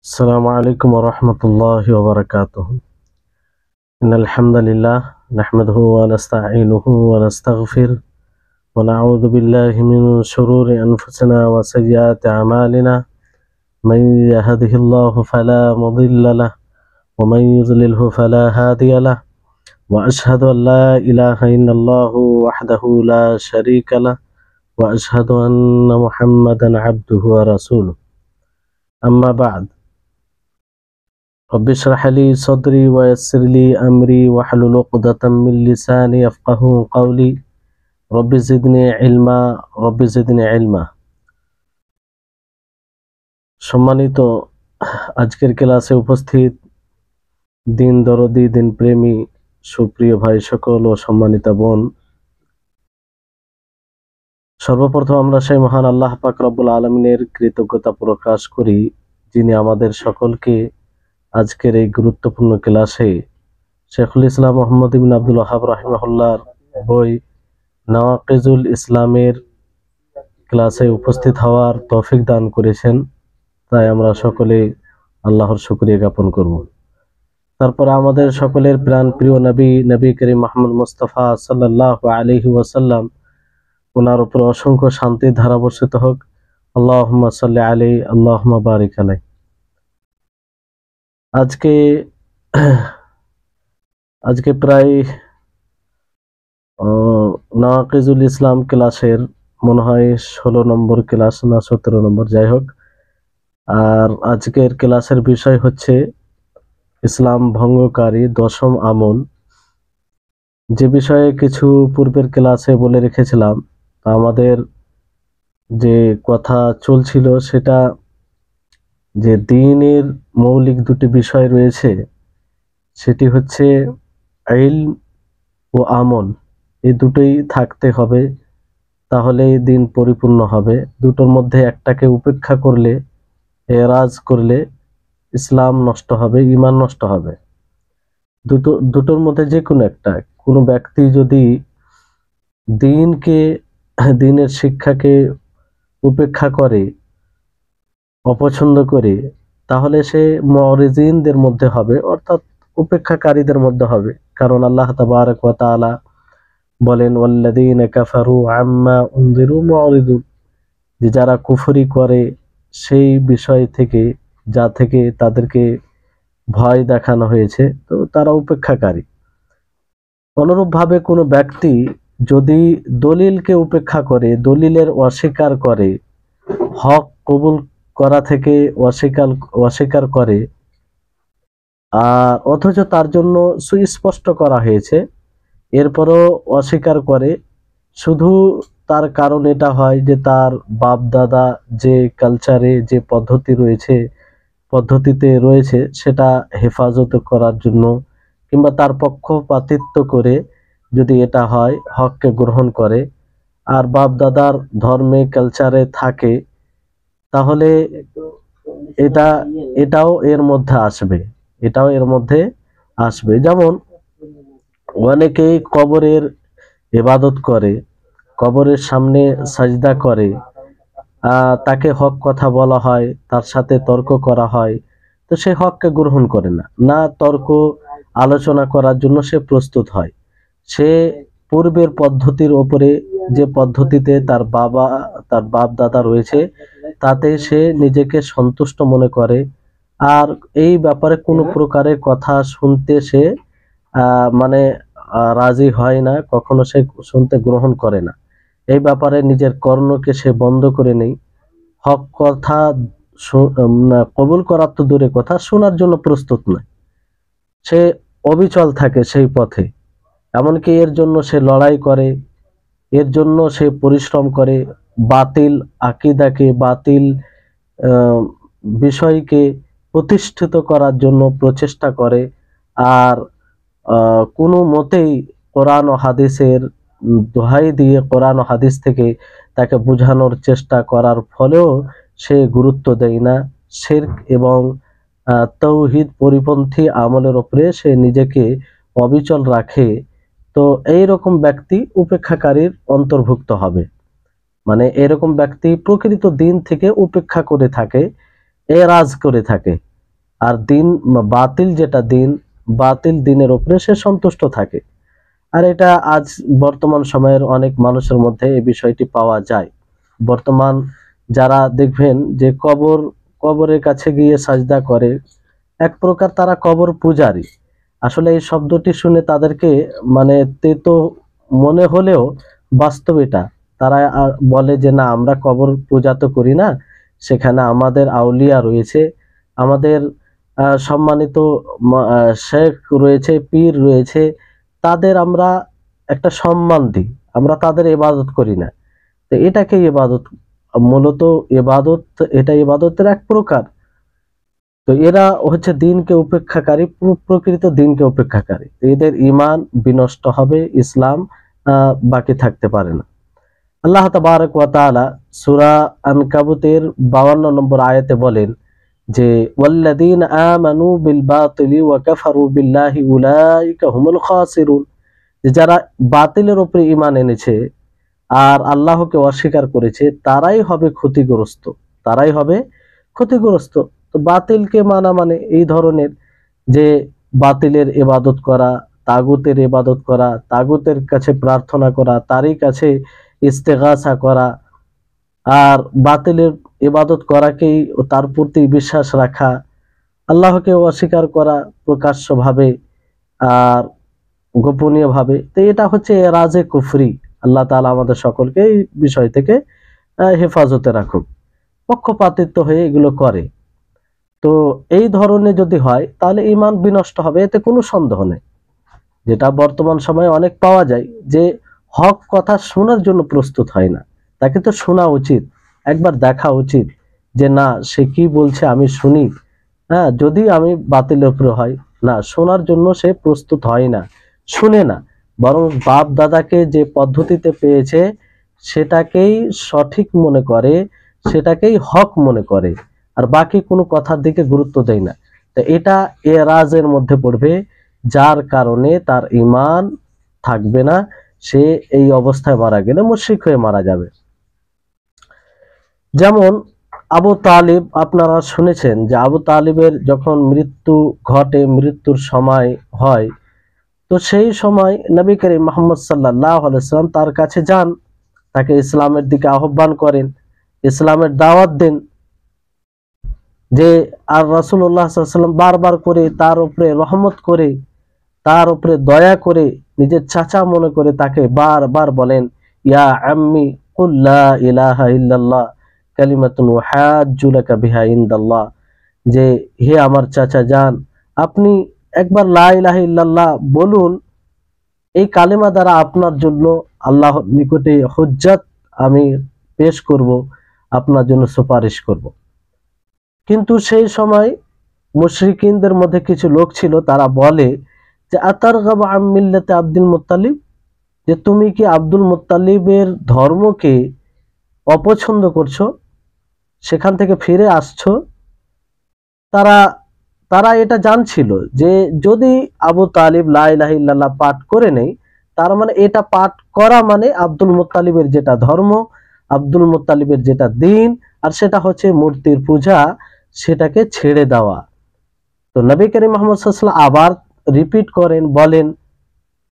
السلام عليكم ورحمة الله وبركاته. إن الحمد لله نحمده ونستعينه ونستغفره ونعوذ بالله من شرور أنفسنا وسيئات أعمالنا. من يهده الله فلا مضل له ومن يضلله فلا هادي له وأشهد أن لا إله إلا الله وحده لا شريك له وأشهد أن محمدا عبده ورسوله. أما بعد، رب اشرح لي صدري ويسر لي أمري واحلل عقدة من لساني يفقهوا قولي رب زدني علما رب زدني علما। সম্মানিত আজকের ক্লাসে উপস্থিত দিন দরদি দিন প্রেমী সুপ্রিয় ভাই সকল ও সম্মানিতা বোন, সর্বপ্রথম আমরা সেই মহান আল্লাহ পাক রব্বুল আলামিনের কৃতজ্ঞতা প্রকাশ করি, যিনি আমাদের সকলকে আজকের এই গুরুত্বপূর্ণ ক্লাসে শেখুল ইসলাম মোহাম্মদ ইবনে আব্দুল ওয়াহাব রাহিমাহুল্লাহর বই নওয়াকিজুল ইসলামের ক্লাসে উপস্থিত হওয়ার তৌফিক দান করেছেন। তাই আমরা সকলে আল্লাহর শুকরিয়া জ্ঞাপন করব। তারপরে আমাদের সকলের প্রাণ প্রিয় নবী করিম মুহাম্মদ মুস্তাফা সাল্লাল্লাহু আলাইহি ওয়াসাল্লাম, ওনার উপর অসংখ্য শান্তির ধারা বর্ষিত হোক। আল্লাহুম্মা সাল্লি আলাইহি আল্লাহুম্মা বারিক আলাইহি। আজকে প্রায় নওয়াকিজুল ইসলাম ক্লাসের মনে হয় 16 নম্বর ক্লাস না 17 নম্বর, যাই হোক। আর আজকের ক্লাসের বিষয় হচ্ছে ইসলাম ভঙ্গকারী দশম আমল। যে বিষয়ে কিছু পূর্বের ক্লাসে বলে রেখেছিলাম, আমাদের যে কথা চলছিল সেটা যে দ্বীনের মৌলিক দুটি বিষয় রয়েছে, সেটি হচ্ছে ইলম ও আমল। এই দুটোই থাকতে হবে, তাহলে দ্বীন পরিপূর্ণ হবে। দুটোর মধ্যে একটাকে উপেক্ষা করলে, এরাজ করলে ইসলাম নষ্ট হবে, ঈমান নষ্ট হবে। দুটোর মধ্যে যে কোনো একটা, কোনো ব্যক্তি যদি দ্বীনের শিক্ষাকে উপেক্ষা করে, অপছন্দ করে, তাহলে সে মুরিজিনদের মধ্যে হবে, অর্থাৎ উপেক্ষাকারীদের মধ্যে হবে। কারণ আল্লাহ তাবারক ওয়া তাআলা বলেন, ওয়াল্লাযীনা কাফারু আম্মা উনযিরু মুরিদুন, যে যারা কুফরি করে সেই বিষয় থেকে, যা থেকে তাদেরকে ভয় দেখানো হয়েছে, তো তারা উপেক্ষাকারী। অনুরূপভাবে কোনো ব্যক্তি যদি দলিলকে উপেক্ষা করে, দলিলের অস্বীকার করে, হক কবুল করা থেকে অস্বীকার করে, আর অথচ তার জন্য সুস্পষ্ট করা হয়েছে, এরপরও অস্বীকার করে, শুধু তার কারণ এটা হয় যে তার বাপ দাদা যে কালচারে, যে পদ্ধতিতে রয়েছে সেটা হেফাজত করার জন্য, কিংবা তার পক্ষপাতিত্ব করে যদি এটা হয়, হককে গ্রহণ করে আর বাপ দাদার ধর্মে কালচারে থাকে, তাহলে এটাও এর মধ্যে আসবে। যেমন অনেকেই কবরের ইবাদত করে, কবরের সামনে সাজদা করে, তাকে হক কথা বলা হয়, তার সাথে তর্ক করা হয়, তো সে হককে গ্রহণ করে না তর্ক আলোচনা করার জন্য সে প্রস্তুত হয়। সে পূর্বের পদ্ধতির ওপরে, যে পদ্ধতিতে তার বাপ দাদা রয়েছে, তাতে সে নিজেকে সন্তুষ্ট মনে করে, আর এই ব্যাপারে কোনো প্রকারের কথা শুনতে সে রাজি হয় না, কখনো সে শুনতে গ্রহণ করে না। এই ব্যাপারে নিজের কর্ণকে সে বন্ধ করে নেই। হক কথা কবুল করার তো দূরে কথা, শোনার জন্য প্রস্তুত নয়। সে অবিচল থাকে সেই পথে, এমনকি এর জন্য সে লড়াই করে, এর জন্য সে পরিশ্রম করে, বাতিল আকীদাকে, বাতিল বিষয়কে প্রতিষ্ঠিত করার জন্য প্রচেষ্টা করে। আর কোনো মতেই কোরআন ও হাদিসের দোহাই দিয়ে, কোরআন ও হাদিস থেকে তাকে বোঝানোর চেষ্টা করার ফলেও সে গুরুত্ব দেয় না। শিরক এবং তাওহীদ পরিপন্থী আমলের উপরে সে নিজেকে অবিচল রাখে। তো এইরকম ব্যক্তি উপেক্ষাকারীর অন্তর্ভুক্ত হবে। এরকম ব্যক্তি প্রকৃত দ্বীন থেকে উপেক্ষা করে থাকে, এরাজ করে থাকে। আর দিন বাতিল যেটা দিন, বাতিল দিনের উপরে সে সন্তুষ্ট থাকে। আর এটা আজ বর্তমান সময়ের অনেক মানুষের মধ্যে এই বিষয়টি পাওয়া যায়। বর্তমান যারা দেখবেন যে কবরের কাছে গিয়ে সাজদা করে, এক প্রকার তারা কবর পূজারী। আসলে এই শব্দটি শুনে তাদেরকে মানে তেতো মনে হলেও বাস্তব এটা। তারা বলে যে না, আমরা কবর পূজা তো করি না, সেখানে আমাদের আউলিয়া রয়েছে, আমাদের সম্মানিত শেখ রয়েছে, পীর রয়েছে, তাদের আমরা একটা সম্মান দিই, আমরা তাদের ইবাদত করি না। তো এটাকে ইবাদত, মূলত ইবাদত, এটা ইবাদতের এক প্রকার। তো এরা হচ্ছে দিনকে উপেক্ষাকারী, প্রকৃত দিনকে উপেক্ষাকারী। এদের ঈমান বিনষ্ট হবে, ইসলাম বাকি থাকতে পারে না। আল্লাহ তাবারক ওয়া তাআলা সূরা আনকাবুতের 52 নম্বর আয়াতে বলেন যে ওয়াল্লাযীনা আমানু বিল বাতিলি ওয়া কাফারু বিল্লাহি উলাইকা হুমুল খাসিরুন, যে যারা বাতিলের উপরে ঈমান এনেছে আর আল্লাহকে অস্বীকার করেছে তারাই হবে ক্ষতিগ্রস্ত, তারাই হবে ক্ষতিগ্রস্ত। তো বাতিলকে মানা মানে এই ধরনের যে বাতিলের ইবাদত করা, তাগুতের ইবাদত করা, তাগুতের কাছে প্রার্থনা করা, তারই কাছে ইস্তেগাসা করা, আর বাতিলের ইবাদত করাকেই তার প্রতি বিশ্বাস রাখা, আল্লাহকে অস্বীকার করা প্রকাশ্যভাবে আর গোপনীয়ভাবে। তো এটা হচ্ছে এরাজে কুফরি। আল্লাহ তাআলা আমাদের সকলকে এই বিষয় থেকে হেফাজতে রাখুক। পক্ষপাতিত্ব হয়ে এগুলো করে, তো এই ধরনের যদি হয় তাহলে ঈমান বিনষ্ট হবে, এতে কোনো সন্দেহ নেই। যেটা বর্তমান সময়ে অনেক পাওয়া যায় যে হক কথা শোনার জন্য প্রস্তুত হয় না। তাকে তো শোনা উচিত, একবার দেখা উচিত যে না সে কি বলছে আমি শুনি, হ্যাঁ, যদি আমি বাতিলের উপরে হয়, না শোনার জন্য সে প্রস্তুত হয় না, শুনে না, বরং বাপ দাদাকে যে পদ্ধতিতে পেয়েছে সেটাকেই সঠিক মনে করে, সেটাকেই হক মনে করে, আর বাকি কোনো কথার দিকে গুরুত্ব দেয় না। তো এটা এরাজের মধ্যে পড়বে, যার কারণে তার ঈমান থাকবে না, সে এই অবস্থায় মারা গেলে মুশরিক হয়ে মারা যাবে। যেমন আবু তালিব, আপনারা শুনেছেন যে আবু তালিবের যখন মৃত্যু ঘটে, মৃত্যুর সময় হয়, তো সেই সময় নবী করিম মুহাম্মদ সাল্লাল্লাহু আলাইহি সাল্লাম তার কাছে যান, তাকে ইসলামের দিকে আহ্বান করেন, ইসলামের দাওয়াত দেন। যে আর রাসূলুল্লাহ সাল্লাল্লাহু আলাইহি সাল্লাম বারবার করে তার উপরে রহমত করে, তার উপরে দয়া করে, নিজের চাচা মনে করে তাকে বারবার বলেন ইয়া আম্মি কুল লা ইলাহা ইল্লাল্লাহ কালিমাতুন উহাজ্জু লাকা বিহা ইনদাল্লাহ, যে হে আমার চাচা যান, আপনি একবার লা ইলাহা ইল্লাল্লাহ বলুন, এই কালেমা দ্বারা আপনার জন্য আল্লাহর নিকটে হুজ্জাত আমি পেশ করব, আপনার জন্য সুপারিশ করব। কিন্তু সেই সময় মুশরিকিনদের মধ্যে কিছু লোক ছিল, তারা বলে যে আতারগাবু আন মিল্লাতি আব্দুল মুত্তালিব, যে তুমি কি আব্দুল মুত্তালিবের ধর্মকে অপছন্দ করছো, সেখান থেকে ফিরে আসছো। তারা তারা এটা জানছিল যে যদি আবু তালিব লা ইলাহা ইল্লাল্লাহ পাঠ করে নেই, তার মানে এটা পাঠ করা মানে আব্দুল মুত্তালিবের যেটা ধর্ম, আব্দুল মুত্তালিবের যেটা দিন, আর সেটা হচ্ছে মূর্তির পূজা, সেটাকে ছেড়ে দেওয়া। তো নবী করিম মুহাম্মদ সাল্লাল্লাহু আলাইহি ওয়াসাল্লাম আবার রিপিট করেন, বলেন,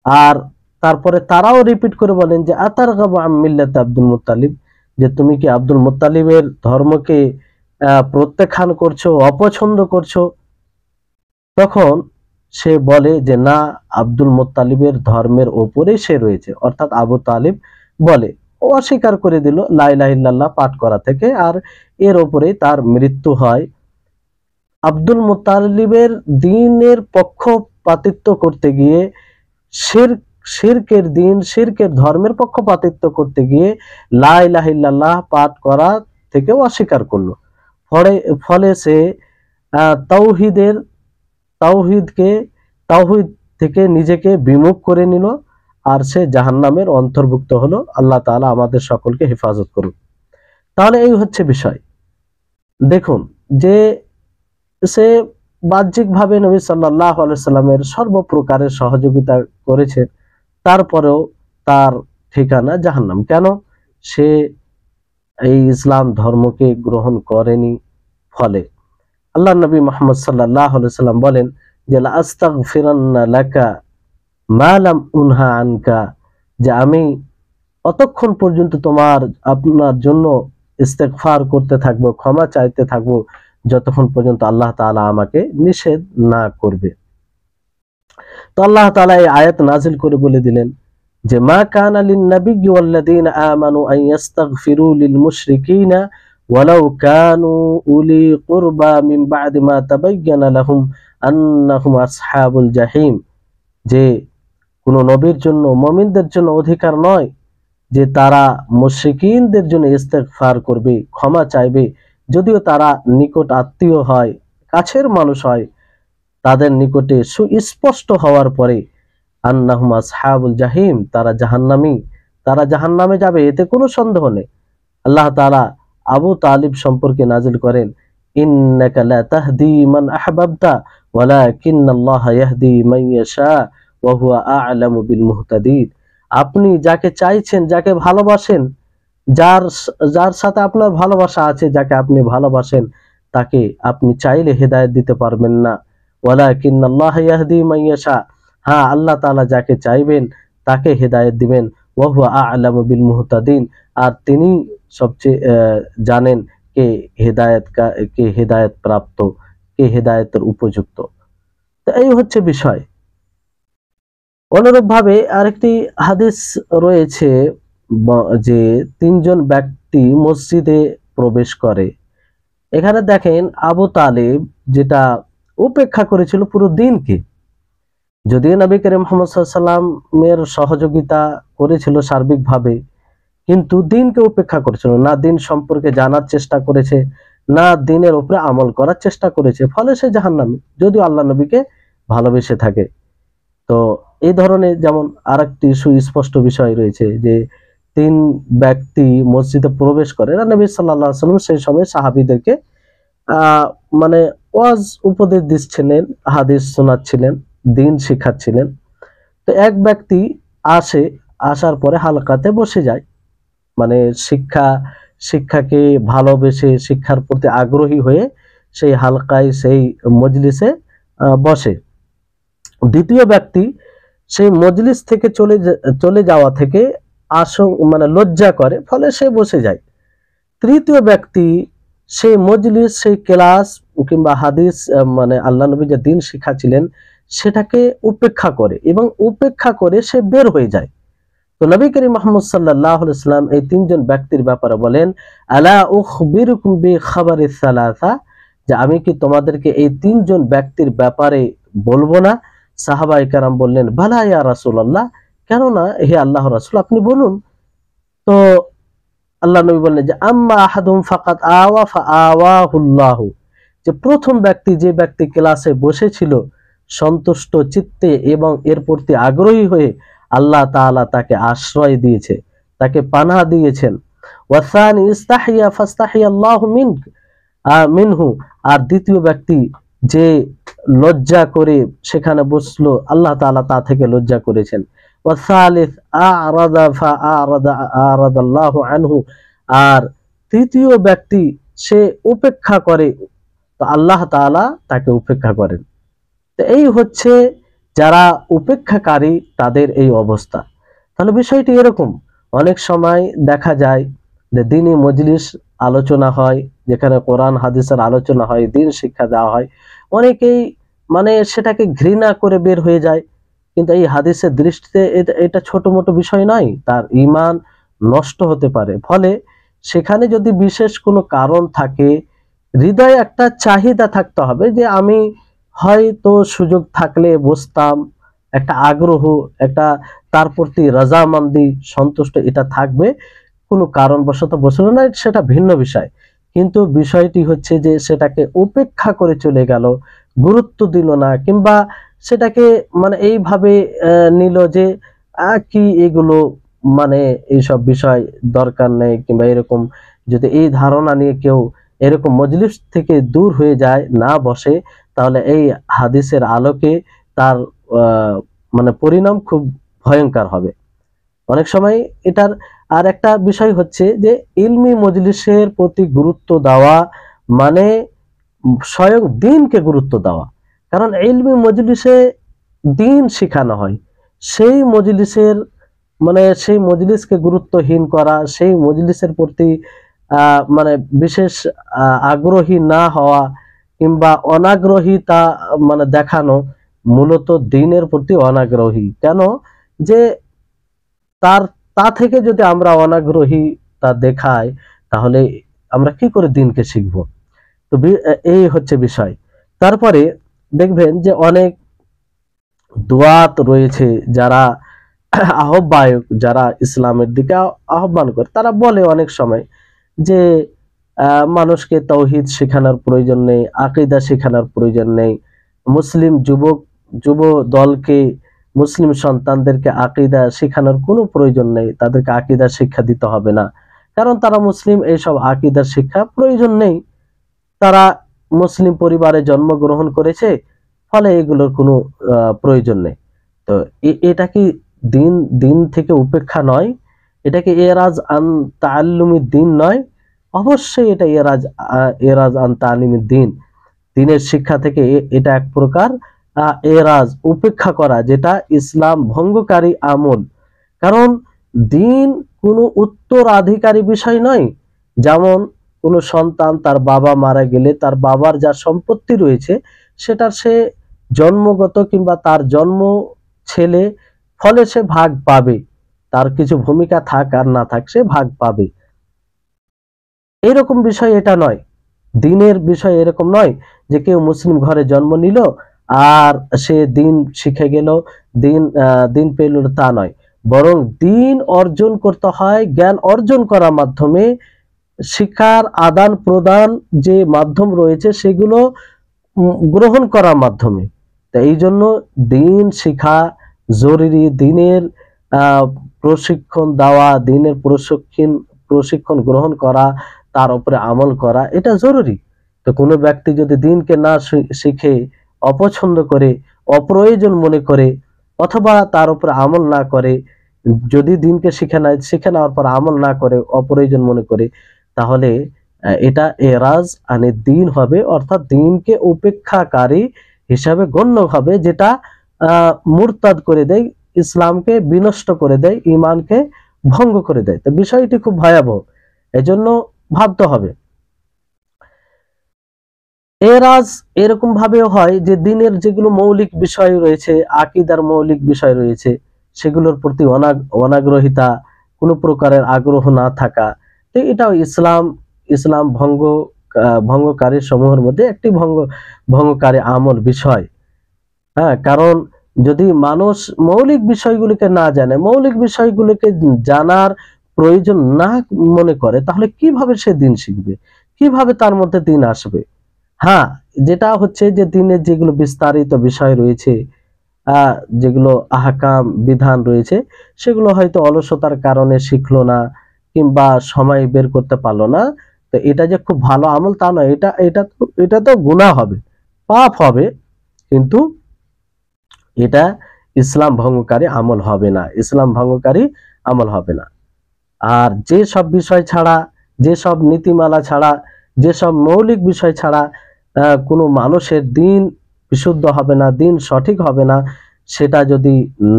আর তারপরে তারাও রিপিট করে বলেন যে আতারগাবু আন মিল্লাতি আব্দুল মুত্তালিব, যে তুমি কি আব্দুল মুত্তালিবের ধর্মকে প্রত্যাখ্যান করছো, অপছন্দ করছো। তখন সে বলে যে না, আব্দুল মুত্তালিবের ধর্মের ওপরে সে রয়েছে, অর্থাৎ আবু তালিব বলে, অস্বীকার করে দিল লা ইলাহা ইল্লাল্লাহ পাঠ করা থেকে, আর এর ওপরেই তার মৃত্যু হয়। আব্দুল মুত্তালিবের দ্বীনের পক্ষপাতিত্ব করতে গিয়ে, শিরকের দ্বীন, শিরকের ধর্মের পক্ষপাতিত্ব করতে গিয়ে লা ইলাহা ইল্লাল্লাহ পাঠ করা থেকেও অস্বীকার করলো। ফলে সে তাওহীদের তাওহীদকে তাওহীদ থেকে নিজেকে বিমুখ করে নিল, আর সে জাহান্নামের অন্তর্ভুক্ত হলো। আল্লাহ তাআলা আমাদের সকলকে হেফাজত করুন। তাহলে এই হচ্ছে বিষয়। দেখুন যে সে বাহ্যিকভাবে নবী সাল্লাল্লাহু আলাইহি সাল্লামের সর্বপ্রকারের সহযোগিতা করেছে, তারপরেও তার ঠিকানা জাহান্নাম। কেন? সে এই ইসলাম ধর্মকে গ্রহণ করেনি। ফলে আল্লাহ নবী মুহাম্মদ সাল্লাল্লাহু আলাইহি সাল্লাম বলেন যে লা আস্তাগফিরান্না লাকা মা লাম উনহা আনকা, যে আমি অতক্ষণ পর্যন্ত আপনার জন্য ইস্তেগফার করতে থাকবো, ক্ষমা চাইতে থাকবো, যতক্ষণ পর্যন্ত আল্লাহ তাআলা আমাকে নিষেধ না করবে। তো আল্লাহ তাআলা এই আয়াত নাজিল করে বলে দিলেন যে মা কানা লিন নাবিয়্যি ওয়াল্লাযীনা আমানু আন ইস্তাগফিরু লিল মুশরিকিনা ওয়ালাউ কানু উলি কুরবা মিন বা'দি মা তাবায়্যানা লাহুম আন্নাহুম আসহাবুল জাহিম, যে কোন নবীর জন্য, মুমিনদের জন্য অধিকার নয় যে তারা মুশরিকিনদের জন্য ইস্তেগফার করবে, ক্ষমা চাইবে, যদিও তারা নিকট আত্মীয় হয়, কাছের মানুষ হয়, তাদের নিকটে সুস্পষ্ট হওয়ার পরে আন্নাহুম আসহাবুল জাহিম, তারা জাহান্নামী, তারা জাহান্নামে যাবে, এতে কোনো সন্দেহ নেই। আল্লাহ তাআলা আবু তালিব সম্পর্কে নাজিল করেন ইন্নাকা লা তাহদি মান আহবাবতা ওয়ালাকিন্নাল্লাহা ইয়াহদি মান ইয়াশা ওয়া হুয়া আ'লামু বিল মুহতাদিন, আপনি যাকে চাইছেন, যাকে ভালোবাসেন, যার যার সাথে আপনার ভালোবাসা আছে, যাকে আপনি ভালোবাসেন, তাকে আপনি চাইলে হেদায়েত দিতে পারবেন না। ওয়ালাকিন্নাল্লাহা ইয়াহদি মান ইয়াশা, হ্যাঁ আল্লাহ তাআলা যাকে চাইবেন তাকে হেদায়েত দিবেন। ওয়া হুয়া আ'লামু বিল মুহতাদিন, আর তিনি সবচেয়ে জানেন কে কে হেদায়েত প্রাপ্ত, কে হেদায়েতের উপযুক্ত। তো এই হচ্ছে বিষয়। অনুরূপ ভাবে আরেকটি হাদিস রয়েছে যে তিনজন ব্যক্তি মসজিদে প্রবেশ করে। এখানে দেখেন আবু তালিব যেটা উপেক্ষা করেছিল পুরো দিনকে, যদিও নবী করিম মুহাম্মদ সাল্লাল্লাহু আলাইহি ওয়াসাল্লামের সহযোগিতা করেছিল সার্বিকভাবে, কিন্তু দিনকে উপেক্ষা করেছিল না, দিন সম্পর্কে জানার চেষ্টা করেছে না, দিনের উপরে আমল করার চেষ্টা করেছে, ফলে সে জাহান্নামী, যদিও আল্লাহ নবীকে ভালোবেসে থাকে। তো এই ধরনের যেমন আরেকটি সুস্পষ্ট বিষয় রয়েছে যে তিন ব্যক্তি মসজিদে প্রবেশ করে, নবী সাল্লাল্লাহু আলাইহি ওয়াসাল্লাম সেই সময় সাহাবীদেরকে মানে ওয়াজ উপদেশ দিচ্ছিলেন, হাদিস শোনাচ্ছিলেন, দিন শিখাচ্ছিলেন। তো এক ব্যক্তি আসার পরে হালকাতে বসে যায়, মানে শিক্ষাকে ভালোবেসে, শিক্ষার প্রতি আগ্রহী হয়ে সেই হালকায়, সেই মজলিসে বসে। দ্বিতীয় ব্যক্তি সেই মজলিস থেকে চলে যাওয়া থেকে মানে লজ্জা করে, ফলে সে বসে যায়। তৃতীয় ব্যক্তি সেই মজলিস, সেই ক্লাস কিংবা হাদিস, মানে আল্লাহ নবী যে দিন শিখাচ্ছিলেন সেটাকে উপেক্ষা করে, এবং উপেক্ষা করে সে বের হয়ে যায়। তো নবী করিম মুহাম্মদ সাল্লাল্লাহু আলাইহি ওয়াসাল্লাম এই তিনজন ব্যক্তির ব্যাপারে বলেন আলা উখবিরুকুম বিখাবারিস সালাসা, যে আমি কি তোমাদেরকে এই তিনজন ব্যক্তির ব্যাপারে বলবো না? সাহাবায়ে কেরাম বললেন বালা ইয়া রাসূলুল্লাহ, কেন না হে আল্লাহর রাসূল, আপনি বলুন। তো আল্লাহ নবী বললেন যে আম্মা আহাদুম ফাকাত আওয়া ফাআওয়াহুল্লাহ, যে প্রথম ব্যক্তি, যে ব্যক্তি ক্লাসে বসেছিল সন্তুষ্ট চিত্তে এবং এর প্রতি আগ্রহী হয়ে, আল্লাহ তাআলা তাকে আশ্রয় দিয়েছে, তাকে পানাহ দিয়েছেন। ওয়াসানি ইস্তাহিয়া ফাস্তাহিয়াল্লাহু মিনহু, আর দ্বিতীয় ব্যক্তি যে লজ্জা করে সেখানে বসলো, আল্লাহ তাআলা তা থেকে লজ্জা করেছেন। ওয়াসালিস আ'রাদা আ'রাদাল্লাহু আনহু, আর তৃতীয় ব্যক্তি সে উপেক্ষা করে, তো আল্লাহ তাআলা তাকে উপেক্ষা করেন। তো এই হচ্ছে যারা উপেক্ষাকারী তাদের এই অবস্থা। তাহলে বিষয়টি এরকম, অনেক সময় দেখা যায় যে দ্বীনি মজলিস আলোচনা হয়, যেখানে কোরআন হাদিসের আলোচনা হয়, দিন শিক্ষা দেওয়া হয়, অনেকেই মানে সেটাকে ঘৃণা করে বের হয়ে যায়, কিন্তু এই হাদিসের দৃষ্টিতে এটা ছোট মোটো বিষয় নয়, তার ঈমান নষ্ট হতে পারে। ফলে সেখানে যদি বিশেষ কোনো কারণ থাকে, হৃদয়ে একটা চাহিদা থাকতে হবে যে আমি হয়তো সুযোগ থাকলে বসতাম, একটা আগ্রহ, একটা তার প্রতি রাজামান্দি, সন্তুষ্ট এটা থাকবে। কোনো কারণবশত বসলো না, সেটা ভিন্ন বিষয়, কিন্তু বিষয়টি হচ্ছে যে সেটাকে উপেক্ষা করে চলে গেল, গুরুত্ব দিল না, কিংবা সেটাকে মানে এইভাবে নিল যে কি এগুলো, মানে এইসব বিষয় দরকার নেই, কিংবা এরকম যদি এই ধারণা নিয়ে কেউ এরকম মজলিস থেকে দূর হয়ে যায়, না বসে, তাহলে এই হাদিসের আলোকে তার মানে পরিণাম খুব ভয়ঙ্কর হবে। অনেক সময় এটার আর একটা বিষয় হচ্ছে যে ইলমি মজলিসের প্রতি গুরুত্ব দেওয়া মানে স্বয়ং দ্বীনকে গুরুত্ব দেওয়া। কারণ ইলমি মজলিসে দ্বীন শেখানো হয়, সেই মজলিসের সেই মজলিসকে গুরুত্বহীন করা, সেই মজলিসের প্রতি বিশেষ আগ্রহী না হওয়া কিংবা অনাগ্রহীতা দেখানো, মূলত দ্বীনের প্রতি অনাগ্রহী। কেন? যে তা থেকে যদি আমরা অনাগ্রহী তা দেখাই, তাহলে আমরা কি করে দ্বীনকে শিখবো? তো এই হচ্ছে বিষয়। তারপরে দেখবেন যে অনেক দুআত রয়েছে যারা আহ্বায়ক, যারা ইসলামের দিকে আহ্বান করে, তারা বলে অনেক সময় যে মানুষকে তাওহীদ শেখানোর প্রয়োজন নেই, আকীদা শেখানোর প্রয়োজন নেই, মুসলিম যুব দলকে, মুসলিম সন্তানদেরকে আকীদা শেখানোর কোনো প্রয়োজন নেই, তাদেরকে আকীদা শিক্ষা দিতে হবে না, কারণ তারা মুসলিম, এইসব আকীদার শিক্ষা প্রয়োজন নেই, তারা মুসলিম পরিবারে জন্মগ্রহণ করেছে, ফলে এগুলোর কোনো প্রয়োজন নেই। তো এটা কি দিন থেকে উপেক্ষা নয়? এটা কি এরাজ আন তাআল্লুমিদ দ্বীন নয়? অবশ্যই এটা এরাজ আন তাআল্লুমিদ দ্বীন। দ্বীনের শিক্ষা থেকে এটা এক প্রকার এরাজ, উপেক্ষা করা, যেটা ইসলাম ভঙ্গকারী আমল। কারণ দ্বীন কোনো উত্তরাধিকারী বিষয় নয়। যেমন কোনো সন্তান তার বাবা মারা গেলে তার বাবার যা সম্পত্তি রয়েছে সেটার সে জন্মগত কিংবা তার জন্ম ছেলে, ফলে সে ভাগ পাবে, তার কিছু ভূমিকা থাক আর না থাক সে ভাগ পাবে। এরকম বিষয় এটা নয়, দ্বীনের বিষয় এরকম নয় যে কেউ মুসলিম ঘরে জন্ম নিল আর সে দ্বীন শিখে গেল, দ্বীন পেল, তা নয়। বরং দ্বীন অর্জন করতে হয় জ্ঞান অর্জন করার মাধ্যমে, শিক্ষার আদান প্রদান যে মাধ্যম রয়েছে সেগুলো গ্রহণ করার মাধ্যমে। তো এই জন্য দ্বীন শিখা জরুরি, দ্বীনের প্রশিক্ষণ দেওয়া, দ্বীনের প্রশিক্ষণ গ্রহণ করা, তার উপরে আমল করা, এটা জরুরি। তো কোনো ব্যক্তি যদি দ্বীনকে না শিখে, অপছন্দ করে, অপ্রয়োজন মনে করে, অথবা তার উপরে আমল না করে, যদি দ্বীনকে শিখে নেওয়ার পর আমল না করে, অপ্রয়োজন মনে করে, তাহলে এটা এরাজ আনে দ্বীন হবে, অর্থাৎ দ্বীনকে উপেক্ষাকারী হিসাবে গণ্য হবে, যেটা মুরতাদ করে দেয়, ইসলামকে বিনষ্ট করে দেয়, ঈমানকে ভঙ্গ করে দেয়। তো বিষয়টি খুব ভয়াবহ, এজন্য ভাবতে হবে। এরাজ এরকম ভাবেও হয় যে দ্বীনের যেগুলো মৌলিক বিষয় রয়েছে, আকীদার মৌলিক বিষয় রয়েছে, সেগুলোর প্রতি অনাগ্রহিতা, কোনো প্রকারের আগ্রহ না থাকা, এটাও ইসলাম ভঙ্গকারী সমূহের মধ্যে একটি ভঙ্গকারী আমল বিষয়। হ্যাঁ, কারণ যদি মানুষ মৌলিক বিষয়গুলিকে না জানে, মৌলিক বিষয়গুলিকে জানার প্রয়োজন না মনে করে, তাহলে কিভাবে সে দ্বীন শিখবে, কিভাবে তার মধ্যে দ্বীন আসবে? হ্যাঁ, যেটা হচ্ছে যে দ্বীনের যেগুলো বিস্তারিত বিষয় রয়েছে, যেগুলো আহকাম বিধান রয়েছে, সেগুলো হয়তো অলসতার কারণে শিখলো না কিংবা সময় বের করতে পারলো না। তো এটা যে খুব ভালো আমল তা নয়, এটা তো গুনাহ হবে, পাপ হবে, কিন্তু এটা ইসলাম ভঙ্গকারী আমল হবে না, ইসলাম ভঙ্গকারী আমল হবে না। আর যে সব বিষয় ছাড়া, যে সব নীতিমালা ছাড়া, যে সব মৌলিক বিষয় ছাড়া কোনো মানুষের দ্বীন বিশুদ্ধ হবে না, দ্বীন সঠিক হবে না, সেটা যদি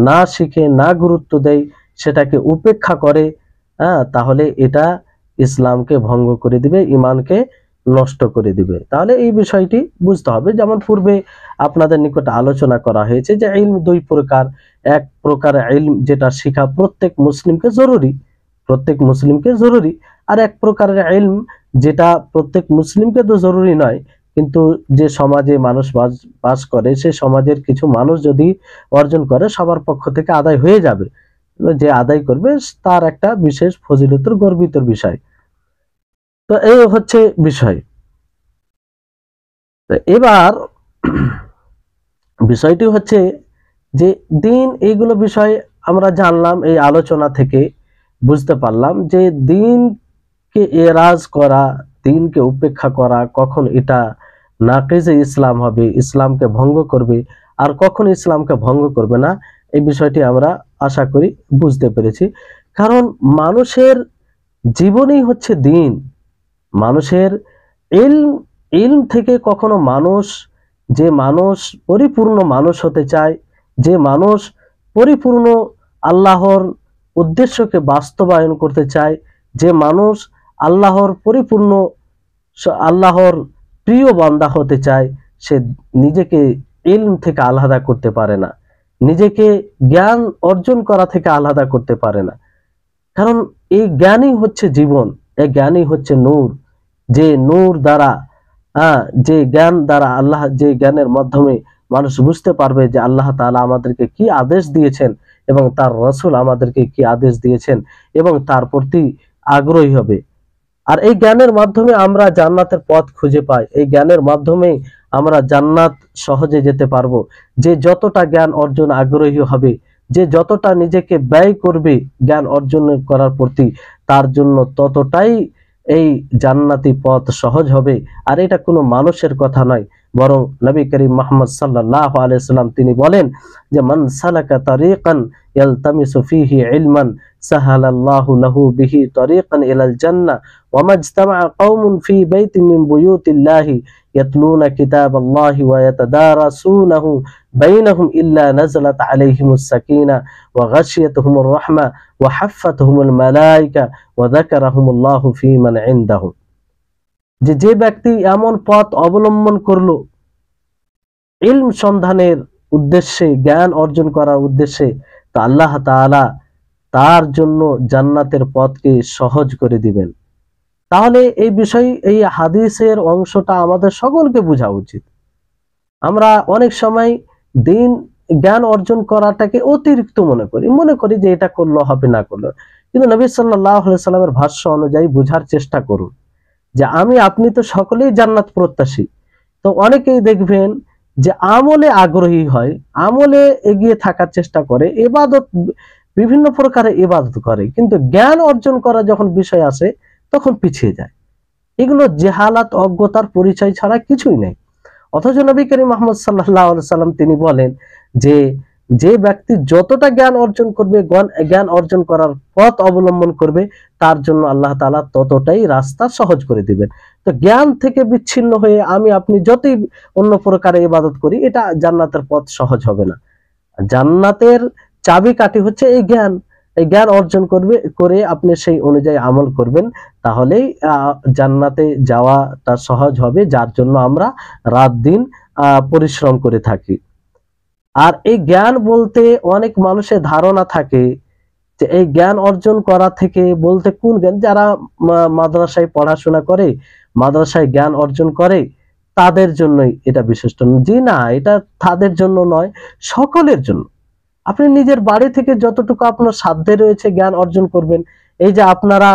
না শিখে, না গুরুত্ব দেয়, সেটাকে উপেক্ষা করে, তাহলে এটা ইসলামকে ভঙ্গ করে দিবে, ঈমানকে নষ্ট করে দিবে। তাহলে এই বিষয়টি বুঝতে হবে। যেমন পূর্বে আপনাদের নিকট আলোচনা করা হয়েছে যে ইলম দুই প্রকার। এক প্রকার ইলম যেটা শিখা প্রত্যেক মুসলিমকে জরুরি, আর এক প্রকারের ইলম যেটা প্রত্যেক মুসলিমকে তো জরুরি নয়, কিন্তু যে সমাজে মানুষ বাস করে, সে সমাজের কিছু মানুষ যদি অর্জন করে, সবার পক্ষ থেকে আদায় হয়ে যাবে, যে আদায় করবে তার একটা বিশেষ ফজিলতের গর্বিত বিষয়। তো এই হচ্ছে বিষয়। তো এবার বিষয়টি হচ্ছে যে দ্বীন, এইগুলো বিষয় আমরা জানলাম, এই আলোচনা থেকে বুঝতে পারলাম যে দ্বীনকে এরাজ করা, দ্বীনকে উপেক্ষা করা, কখন এটা নাকিজে ইসলাম হবে, ইসলামকে ভঙ্গ করবে, আর কখন ইসলামকে ভঙ্গ করবে না, এই বিষয়টি আমরা আশা করি বুঝতে পেরেছি। কারণ মানুষের জীবনই হচ্ছে দ্বীন, মানুষের ইলম থেকে কখনো যে মানুষ পরিপূর্ণ মানুষ হতে চায়, যে মানুষ পরিপূর্ণ আল্লাহর উদ্দেশ্যকে বাস্তবায়ন করতে চায়, যে মানুষ আল্লাহর প্রিয় বান্দা হতে চায়, সে নিজেকে ইলম থেকে আলাদা করতে পারে না, নিজেকে জ্ঞান অর্জন করা থেকে আলাদা করতে পারে না। কারণ এই জ্ঞানই হচ্ছে জীবন, এই জ্ঞানই হচ্ছে নূর। যে নূর দ্বারা যে জ্ঞান দ্বারা যে জ্ঞানের মাধ্যমে মানুষ বুঝতে পারবে যে আল্লাহ তাআলা আমাদেরকে কি আদেশ দিয়েছেন এবং তার রাসূল আমাদেরকে কি আদেশ দিয়েছেন এবং তার প্রতি আগ্রহী হবে। আর এই জ্ঞানের মাধ্যমে আমরা জান্নাতের পথ খুঁজে পাই, এই জ্ঞানের মাধ্যমে আমরা জান্নাত সহজে যেতে পারবো। যে যতটা জ্ঞান অর্জন আগ্রহী হবে, যে যতটা নিজেকে ব্যয় করবে জ্ঞান অর্জন করার প্রতি, তার জন্য ততটাই এই জান্নাতি পথ সহজ হবে। আর এটা কোনো মানুষের কথা নয়, বরং নবী করিম মুহাম্মদ সাল্লাল্লাহু আলাইহি ওয়াসাল্লাম তিনি বলেন যে মান সালাকা তারিকান ইয়ালতামিসু ফীহি ইলমান সাহালাল্লাহু লাহু বিহি তারিকান ইলাল জান্নাহ ওয়া মাজতামা কওমুন ফী বাইতিন মিন বুয়ুতিল্লাহি ইয়াতলুনা কিতাবাল্লাহি ওয়া ইয়াতাদারাসুনাহু বাইনাহুম ইল্লা নাযালাত আলাইহিমুস সাকিনাহ ওয়া গাশিয়াতুহুমুর রাহমাহ ওয়া হাফফাতুহুমুল মালায়েকা ওয়া যাকারাহুমুল্লাহু ফী মান ইনদাহু। যে ব্যক্তি এমন পথ অবলম্বন করলো ইলম সন্ধানের উদ্দেশ্যে, জ্ঞান অর্জন করার উদ্দেশ্যে, তো আল্লাহ তাআলা তার জন্য জান্নাতের পথকে সহজ করে দিবেন। তাহলে এই বিষয়, এই হাদিসের অংশটা আমাদের সকলকে বোঝা উচিত। আমরা অনেক সময় জ্ঞান অর্জন করাটাকে অতিরিক্ত মনে করি যে এটা করলে হবে, না করলে। কিন্তু নবী সাল্লাল্লাহু আলাইহি সাল্লামের ভাষ্য অনুযায়ী বোঝার চেষ্টা করুন যে আপনি তো সকলেই জান্নাত প্রত্যাশী। তো অনেকেই দেখবেন যে আমলে আগ্রহী হয়, আমলে এগিয়ে থাকার চেষ্টা করে, বিভিন্ন প্রকারের ইবাদত করে, কিন্তু জ্ঞান অর্জন করা যখন বিষয় আসে তখন পিছিয়ে যায়। এগুলো জেহালাত, অজ্ঞতার পরিচয় ছাড়া কিছুই নেই। অথচ নবী করিম মুহাম্মদ সাল্লাল্লাহু আলাইহি সাল্লাম তিনি বলেন যে ব্যক্তি যতটা জ্ঞান অর্জন করবে, জ্ঞান অর্জন করার পথ অবলম্বন করবে, তার জন্য আল্লাহ তাআলা ততটাই রাস্তা সহজ করে দিবেন। তো জ্ঞান থেকে বিচ্ছিন্ন হয়ে আপনি যতই অন্য প্রকারে ইবাদত করি, এটা জান্নাতের পথ সহজ হবে না। জান্নাতের চাবিকাঠি হচ্ছে এই জ্ঞান অর্জন করে আপনি সেই অনুযায়ী আমল করবেন, তাহলেই জান্নাতে যাওয়াটা সহজ হবে, যার জন্য আমরা রাত দিন পরিশ্রম করে থাকি। আর এই জ্ঞান বলতে অনেক মানুষের ধারণা থাকে যে এই জ্ঞান অর্জন করা থেকে বলতে কোন জ্ঞান, যারা মাদ্রাসায় পড়াশোনা করে, মাদ্রাসায় জ্ঞান অর্জন করে, তাদের জন্যই এটা বিশিষ্ট। জি না, এটা তাদের জন্য নয়, সকলের জন্য। আপনি নিজের বাড়ি থেকে যতটুকু আপনার সাধ্যে রয়েছে জ্ঞান অর্জন করবেন। এই যে আপনারা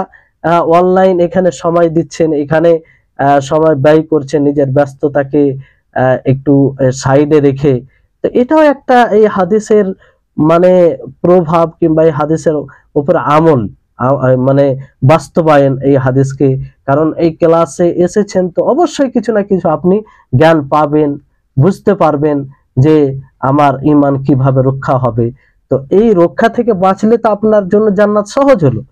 অনলাইন এখানে সময় দিচ্ছেন, এখানে সময় ব্যয় করছেন নিজের ব্যস্ততাকে একটু সাইডে রেখে, তো এটাও একটা এই হাদিসের মানে প্রভাব, কিংবা এই হাদিসের উপর আমল, মানে বাস্তবায়ন এই হাদিসকে। কারণ এই ক্লাসে এসেছেন তো অবশ্যই কিছু না কিছু আপনি জ্ঞান পাবেন, বুঝতে পারবেন যে আমার ঈমান কিভাবে রক্ষা হবে। তো এই রক্ষা থেকে বাঁচলে তো আপনার জন্য জান্নাত সহজ হলো।